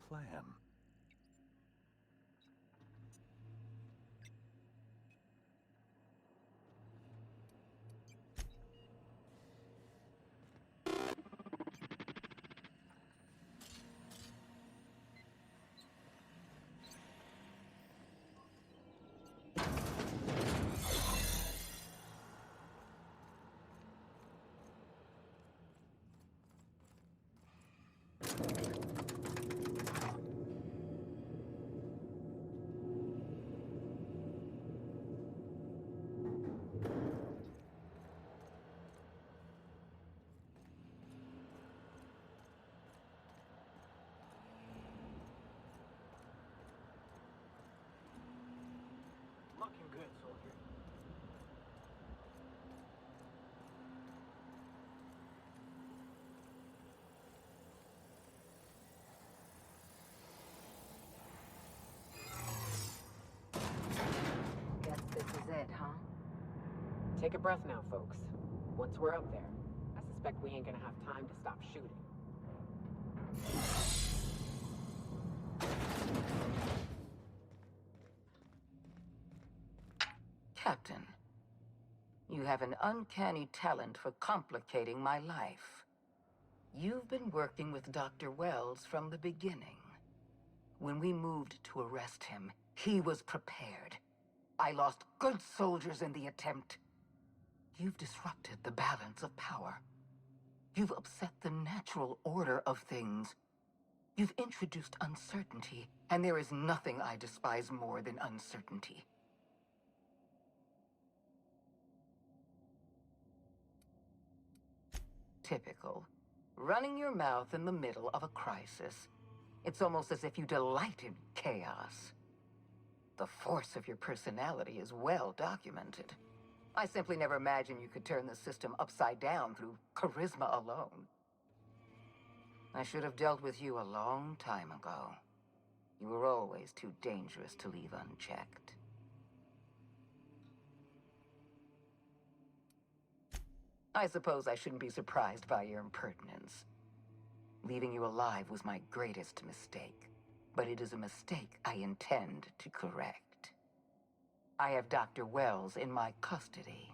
plan. Looking good, soldier. Guess this is it, huh? Take a breath now, folks. Once we're up there, I suspect we ain't gonna have time to stop shooting. Captain, you have an uncanny talent for complicating my life. You've been working with Dr. Wells from the beginning. When we moved to arrest him, he was prepared. I lost good soldiers in the attempt. You've disrupted the balance of power. You've upset the natural order of things. You've introduced uncertainty, and there is nothing I despise more than uncertainty. Typical. Running your mouth in the middle of a crisis. It's almost as if you delight in chaos. The force of your personality is well documented. I simply never imagined you could turn the system upside down through charisma alone. I should have dealt with you a long time ago. You were always too dangerous to leave unchecked. I suppose I shouldn't be surprised by your impertinence. Leaving you alive was my greatest mistake, but it is a mistake I intend to correct. I have Dr. Wells in my custody.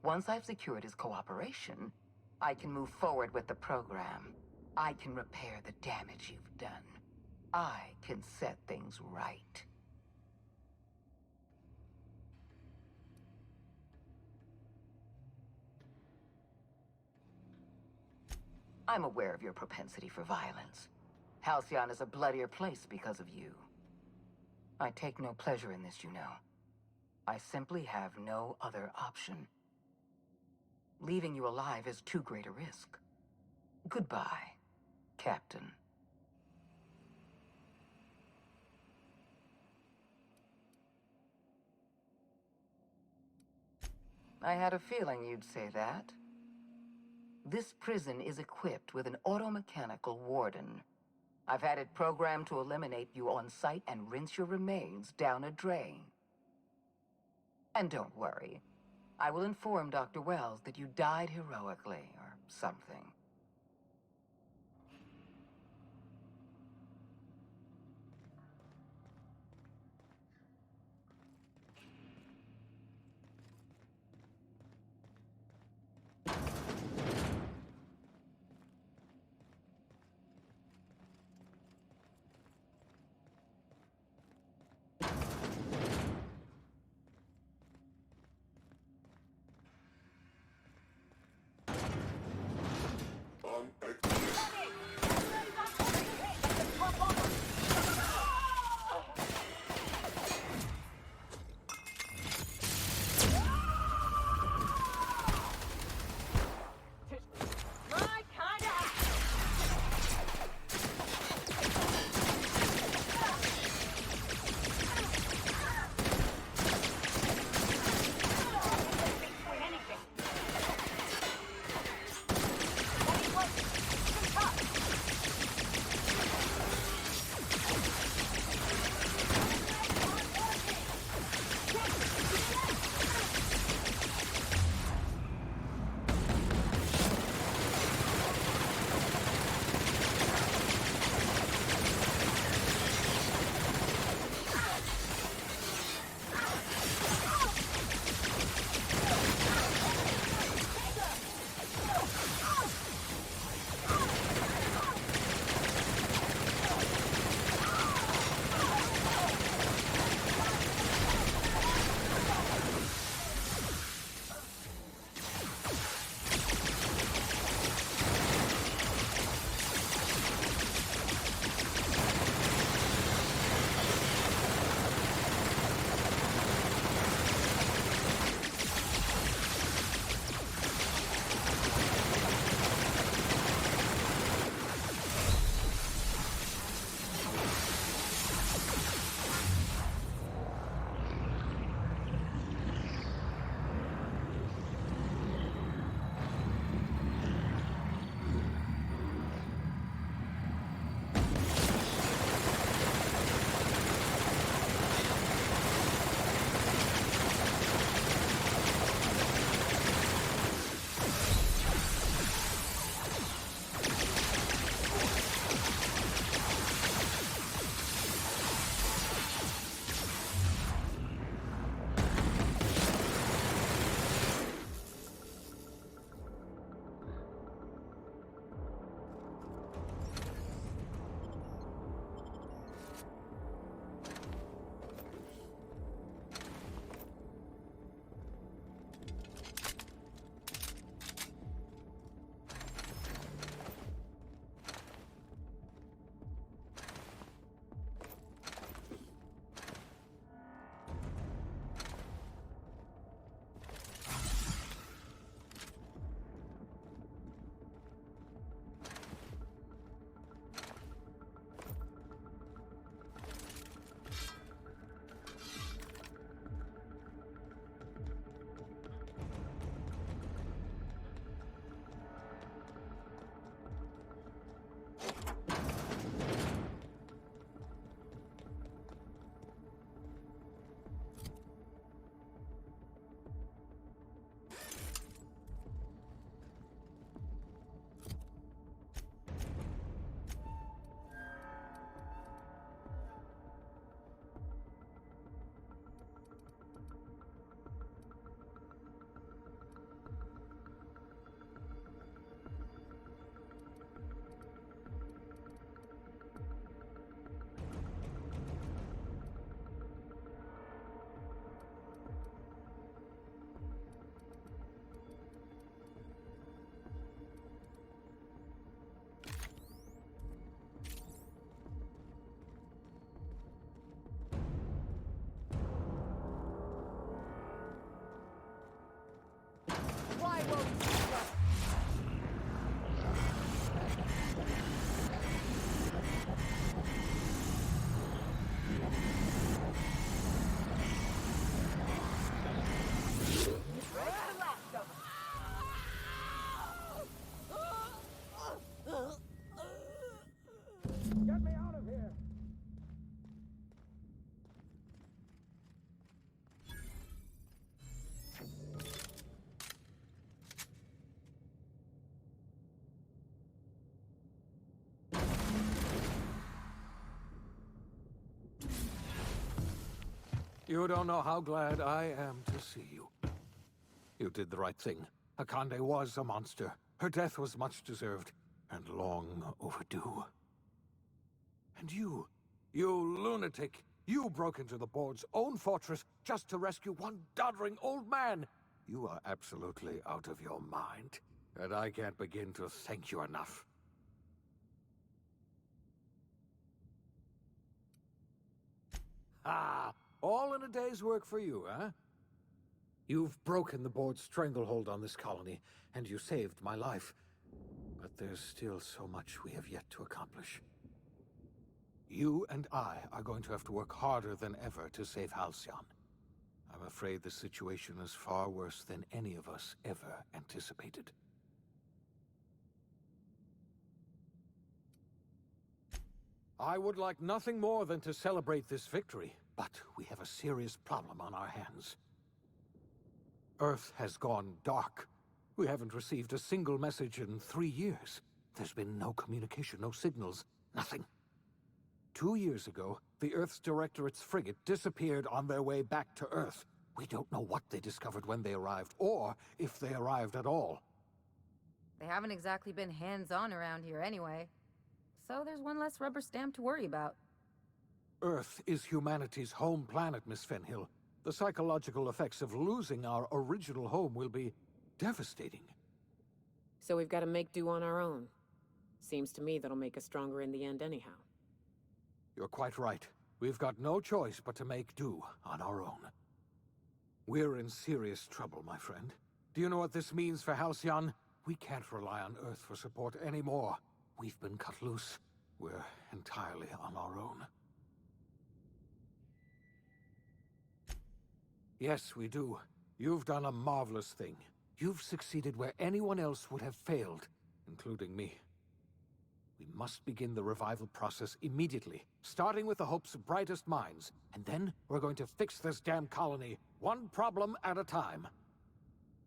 Once I've secured his cooperation, I can move forward with the program. I can repair the damage you've done. I can set things right. I'm aware of your propensity for violence. Halcyon is a bloodier place because of you. I take no pleasure in this, you know. I simply have no other option. Leaving you alive is too great a risk. Goodbye, Captain. I had a feeling you'd say that. This prison is equipped with an automechanical warden. I've had it programmed to eliminate you on sight and rinse your remains down a drain. And don't worry, I will inform Dr. Wells that you died heroically or something. You don't know how glad I am to see you. You did the right thing. Akande was a monster. Her death was much deserved, and long overdue. And you lunatic, you broke into the board's own fortress just to rescue one doddering old man. You are absolutely out of your mind, and I can't begin to thank you enough. Ah, all in a day's work for you, huh? You've broken the board's stranglehold on this colony, and you saved my life. But there's still so much we have yet to accomplish. You and I are going to have to work harder than ever to save Halcyon. I'm afraid the situation is far worse than any of us ever anticipated. I would like nothing more than to celebrate this victory, but we have a serious problem on our hands. Earth has gone dark. We haven't received a single message in 3 years. There's been no communication, no signals, nothing. 2 years ago, the Earth's Directorate's frigate disappeared on their way back to Earth. We don't know what they discovered when they arrived, or if they arrived at all. They haven't exactly been hands-on around here anyway. So there's one less rubber stamp to worry about. Earth is humanity's home planet, Miss Fenhill. The psychological effects of losing our original home will be devastating. So we've got to make do on our own. Seems to me that'll make us stronger in the end anyhow. You're quite right. We've got no choice but to make do on our own. We're in serious trouble, my friend. Do you know what this means for Halcyon? We can't rely on Earth for support anymore. We've been cut loose. We're entirely on our own. Yes, we do. You've done a marvelous thing. You've succeeded where anyone else would have failed, including me. We must begin the revival process immediately, starting with the Hope's brightest minds, and then we're going to fix this damn colony, one problem at a time.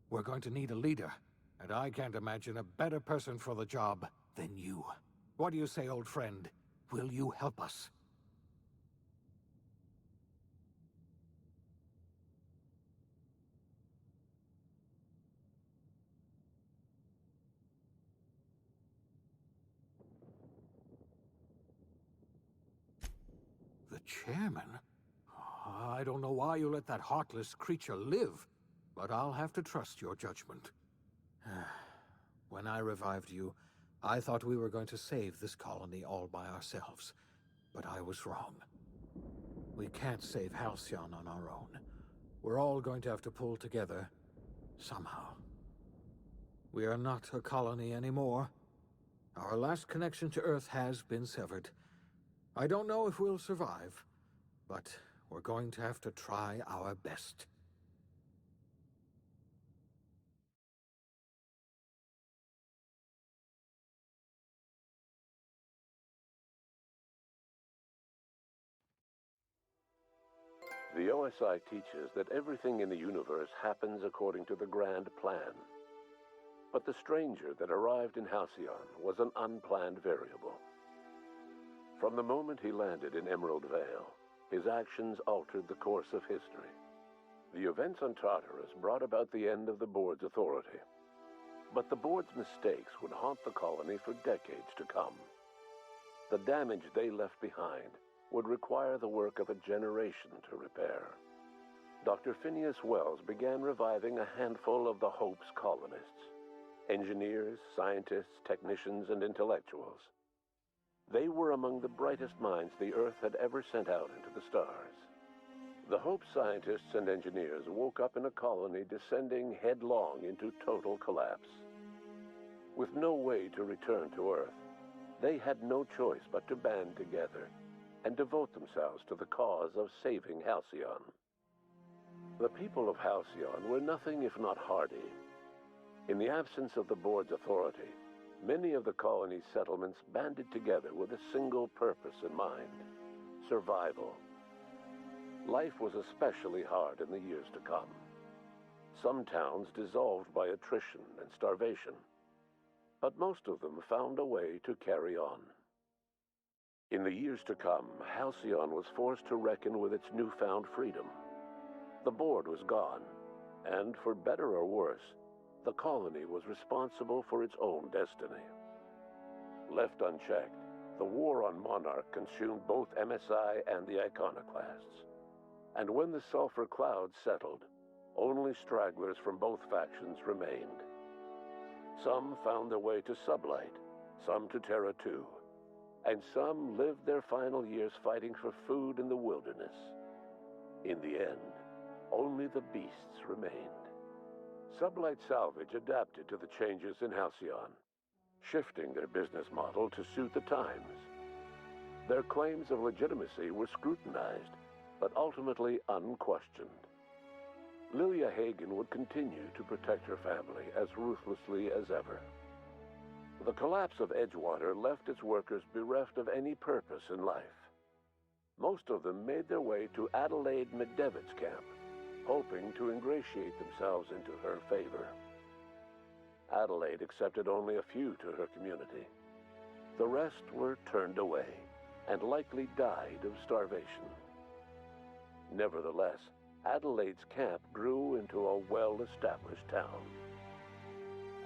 We're going to need a leader, and I can't imagine a better person for the job than you. What do you say, old friend? Will you help us? The chairman? I don't know why you let that heartless creature live, but I'll have to trust your judgment. When I revived you, I thought we were going to save this colony all by ourselves, but I was wrong. We can't save Halcyon on our own. We're all going to have to pull together, somehow. We are not a colony anymore. Our last connection to Earth has been severed. I don't know if we'll survive, but we're going to have to try our best. The OSI teaches that everything in the universe happens according to the grand plan. But the stranger that arrived in Halcyon was an unplanned variable. From the moment he landed in Emerald Vale, his actions altered the course of history. The events on Tartarus brought about the end of the board's authority. But the board's mistakes would haunt the colony for decades to come. The damage they left behind would require the work of a generation to repair. Dr. Phineas Wells began reviving a handful of the Hope's colonists. Engineers, scientists, technicians, and intellectuals. They were among the brightest minds the Earth had ever sent out into the stars. The Hope scientists and engineers woke up in a colony descending headlong into total collapse. With no way to return to Earth, they had no choice but to band together and devote themselves to the cause of saving Halcyon. The people of Halcyon were nothing if not hardy. In the absence of the board's authority, many of the colony's settlements banded together with a single purpose in mind: survival. Life was especially hard in the years to come. Some towns dissolved by attrition and starvation, but most of them found a way to carry on. In the years to come, Halcyon was forced to reckon with its newfound freedom The board was gone, and for better or worse, the colony was responsible for its own destiny. Left unchecked, the war on Monarch consumed both MSI and the Iconoclasts. And when the sulfur cloud settled, only stragglers from both factions remained. Some found their way to Sublight, some to Terra 2, and some lived their final years fighting for food in the wilderness. In the end, only the beasts remained. Sublight Salvage adapted to the changes in Halcyon, shifting their business model to suit the times. Their claims of legitimacy were scrutinized, but ultimately unquestioned. Lilia Hagen would continue to protect her family as ruthlessly as ever. The collapse of Edgewater left its workers bereft of any purpose in life. Most of them made their way to Adelaide McDevitt's camp, hoping to ingratiate themselves into her favor. Adelaide accepted only a few to her community. The rest were turned away and likely died of starvation. Nevertheless, Adelaide's camp grew into a well-established town.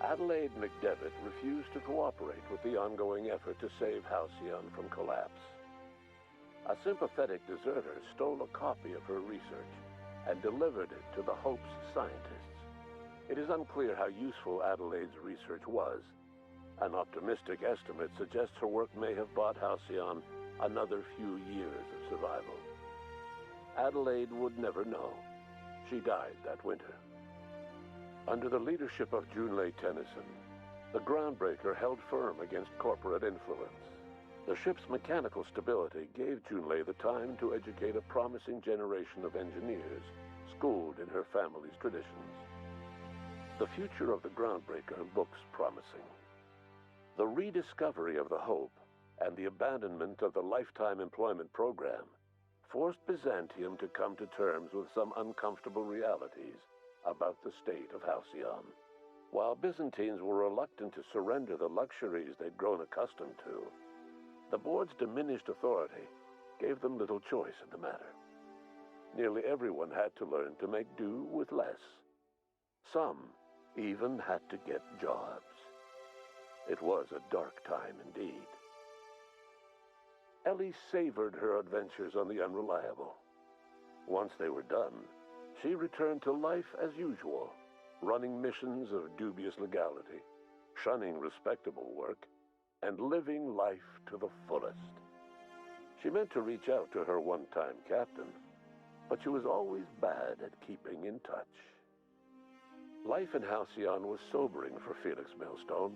Adelaide McDevitt refused to cooperate with the ongoing effort to save Halcyon from collapse. A sympathetic deserter stole a copy of her research and delivered it to the Hope's scientists. It is unclear how useful Adelaide's research was. An optimistic estimate suggests her work may have bought Halcyon another few years of survival. Adelaide would never know. She died that winter. Under the leadership of Junlei Tennyson, the Groundbreaker held firm against corporate influence. The ship's mechanical stability gave Junlei the time to educate a promising generation of engineers, schooled in her family's traditions. The future of the Groundbreaker looks promising. The rediscovery of the Hope and the abandonment of the lifetime employment program forced Byzantium to come to terms with some uncomfortable realities about the state of Halcyon. While Byzantines were reluctant to surrender the luxuries they'd grown accustomed to, the board's diminished authority gave them little choice in the matter. Nearly everyone had to learn to make do with less. Some even had to get jobs. It was a dark time indeed. Ellie savored her adventures on the Unreliable. Once they were done, she returned to life as usual, running missions of dubious legality, shunning respectable work, and living life to the fullest. She meant to reach out to her one-time captain, but she was always bad at keeping in touch. Life in Halcyon was sobering for Felix Millstone.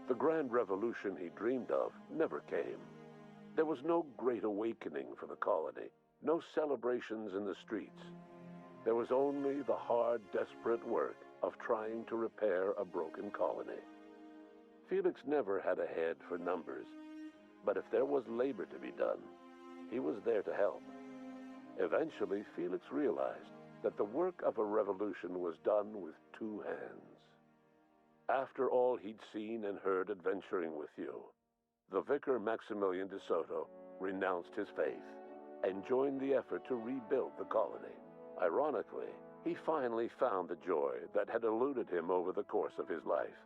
The grand revolution he dreamed of never came. There was no great awakening for the colony, no celebrations in the streets. There was only the hard, desperate work of trying to repair a broken colony. Felix never had a head for numbers, but if there was labor to be done, he was there to help. Eventually, Felix realized that the work of a revolution was done with two hands. After all he'd seen and heard adventuring with you, the vicar Maximilian de Soto renounced his faith and joined the effort to rebuild the colony. Ironically, he finally found the joy that had eluded him over the course of his life,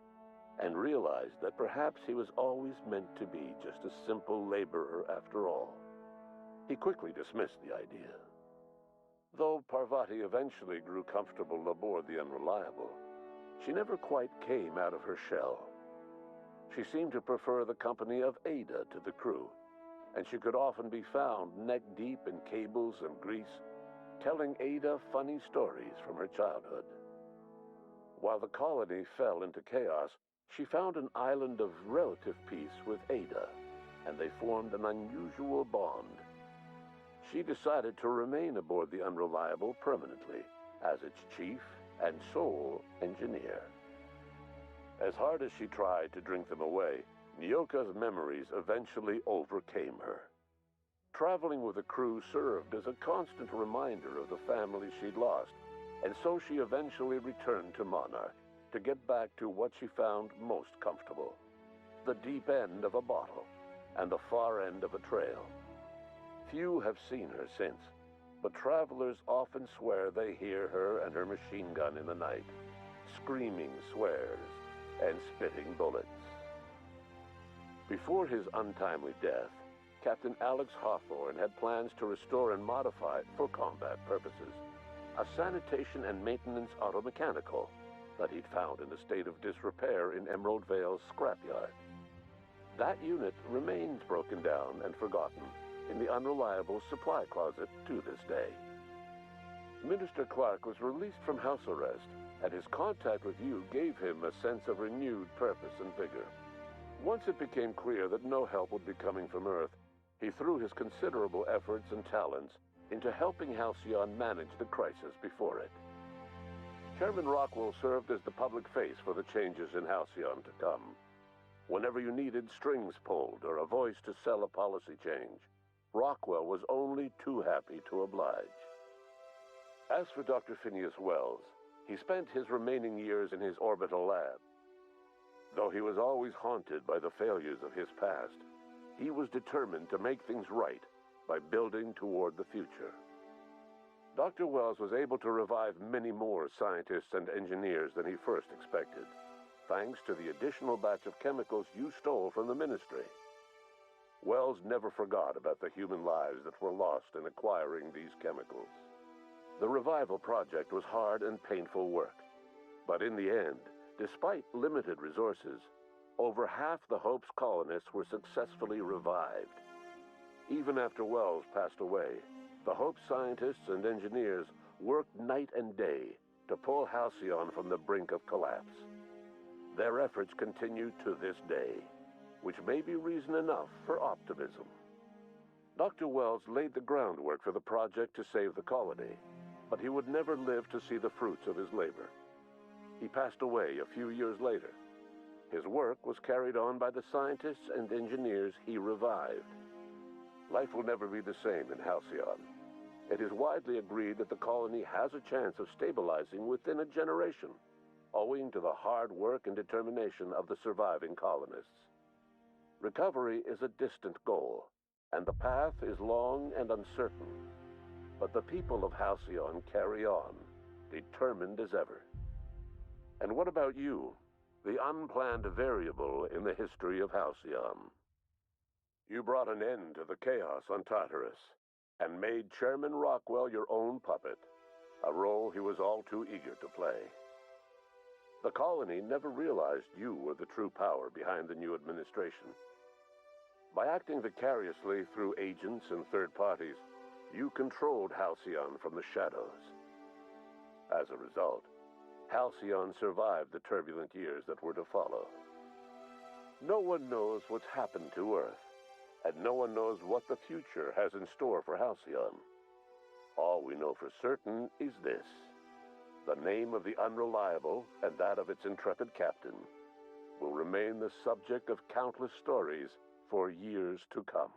and realized that perhaps he was always meant to be just a simple laborer after all. He quickly dismissed the idea. Though Parvati eventually grew comfortable aboard the Unreliable, she never quite came out of her shell. She seemed to prefer the company of Ada to the crew, and she could often be found neck-deep in cables and grease, telling Ada funny stories from her childhood. While the colony fell into chaos, she found an island of relative peace with Ada, and they formed an unusual bond. She decided to remain aboard the Unreliable permanently, as its chief and sole engineer. As hard as she tried to drink them away, Nyoka's memories eventually overcame her. Traveling with the crew served as a constant reminder of the family she'd lost, and so she eventually returned to Monarch to get back to what she found most comfortable: the deep end of a bottle and the far end of a trail. Few have seen her since, but travelers often swear they hear her and her machine gun in the night, screaming swears and spitting bullets. Before his untimely death, Captain Alex Hawthorne had plans to restore and modify, for combat purposes, a sanitation and maintenance automechanical that he'd found in a state of disrepair in Emerald Vale's scrapyard. That unit remains broken down and forgotten in the unreliable supply closet to this day. Minister Clark was released from house arrest, and his contact with you gave him a sense of renewed purpose and vigor. Once it became clear that no help would be coming from Earth, he threw his considerable efforts and talents into helping Halcyon manage the crisis before it. Chairman Rockwell served as the public face for the changes in Halcyon to come. Whenever you needed strings pulled or a voice to sell a policy change, Rockwell was only too happy to oblige. As for Dr. Phineas Wells, he spent his remaining years in his orbital lab. Though he was always haunted by the failures of his past, he was determined to make things right by building toward the future. Dr. Wells was able to revive many more scientists and engineers than he first expected, thanks to the additional batch of chemicals you stole from the Ministry. Wells never forgot about the human lives that were lost in acquiring these chemicals. The revival project was hard and painful work, but in the end, despite limited resources, over half the Hope's colonists were successfully revived. Even after Wells passed away, the Hope scientists and engineers worked night and day to pull Halcyon from the brink of collapse. Their efforts continue to this day, which may be reason enough for optimism. Dr. Wells laid the groundwork for the project to save the colony, but he would never live to see the fruits of his labor. He passed away a few years later. His work was carried on by the scientists and engineers he revived. Life will never be the same in Halcyon. It is widely agreed that the colony has a chance of stabilizing within a generation, owing to the hard work and determination of the surviving colonists. Recovery is a distant goal, and the path is long and uncertain. But the people of Halcyon carry on, determined as ever. And what about you, the unplanned variable in the history of Halcyon? You brought an end to the chaos on Tartarus, and made Chairman Rockwell your own puppet, a role he was all too eager to play. The colony never realized you were the true power behind the new administration. By acting vicariously through agents and third parties, you controlled Halcyon from the shadows. As a result, Halcyon survived the turbulent years that were to follow. No one knows what's happened to Earth, and no one knows what the future has in store for Halcyon. All we know for certain is this: the name of the Unreliable and that of its intrepid captain will remain the subject of countless stories for years to come.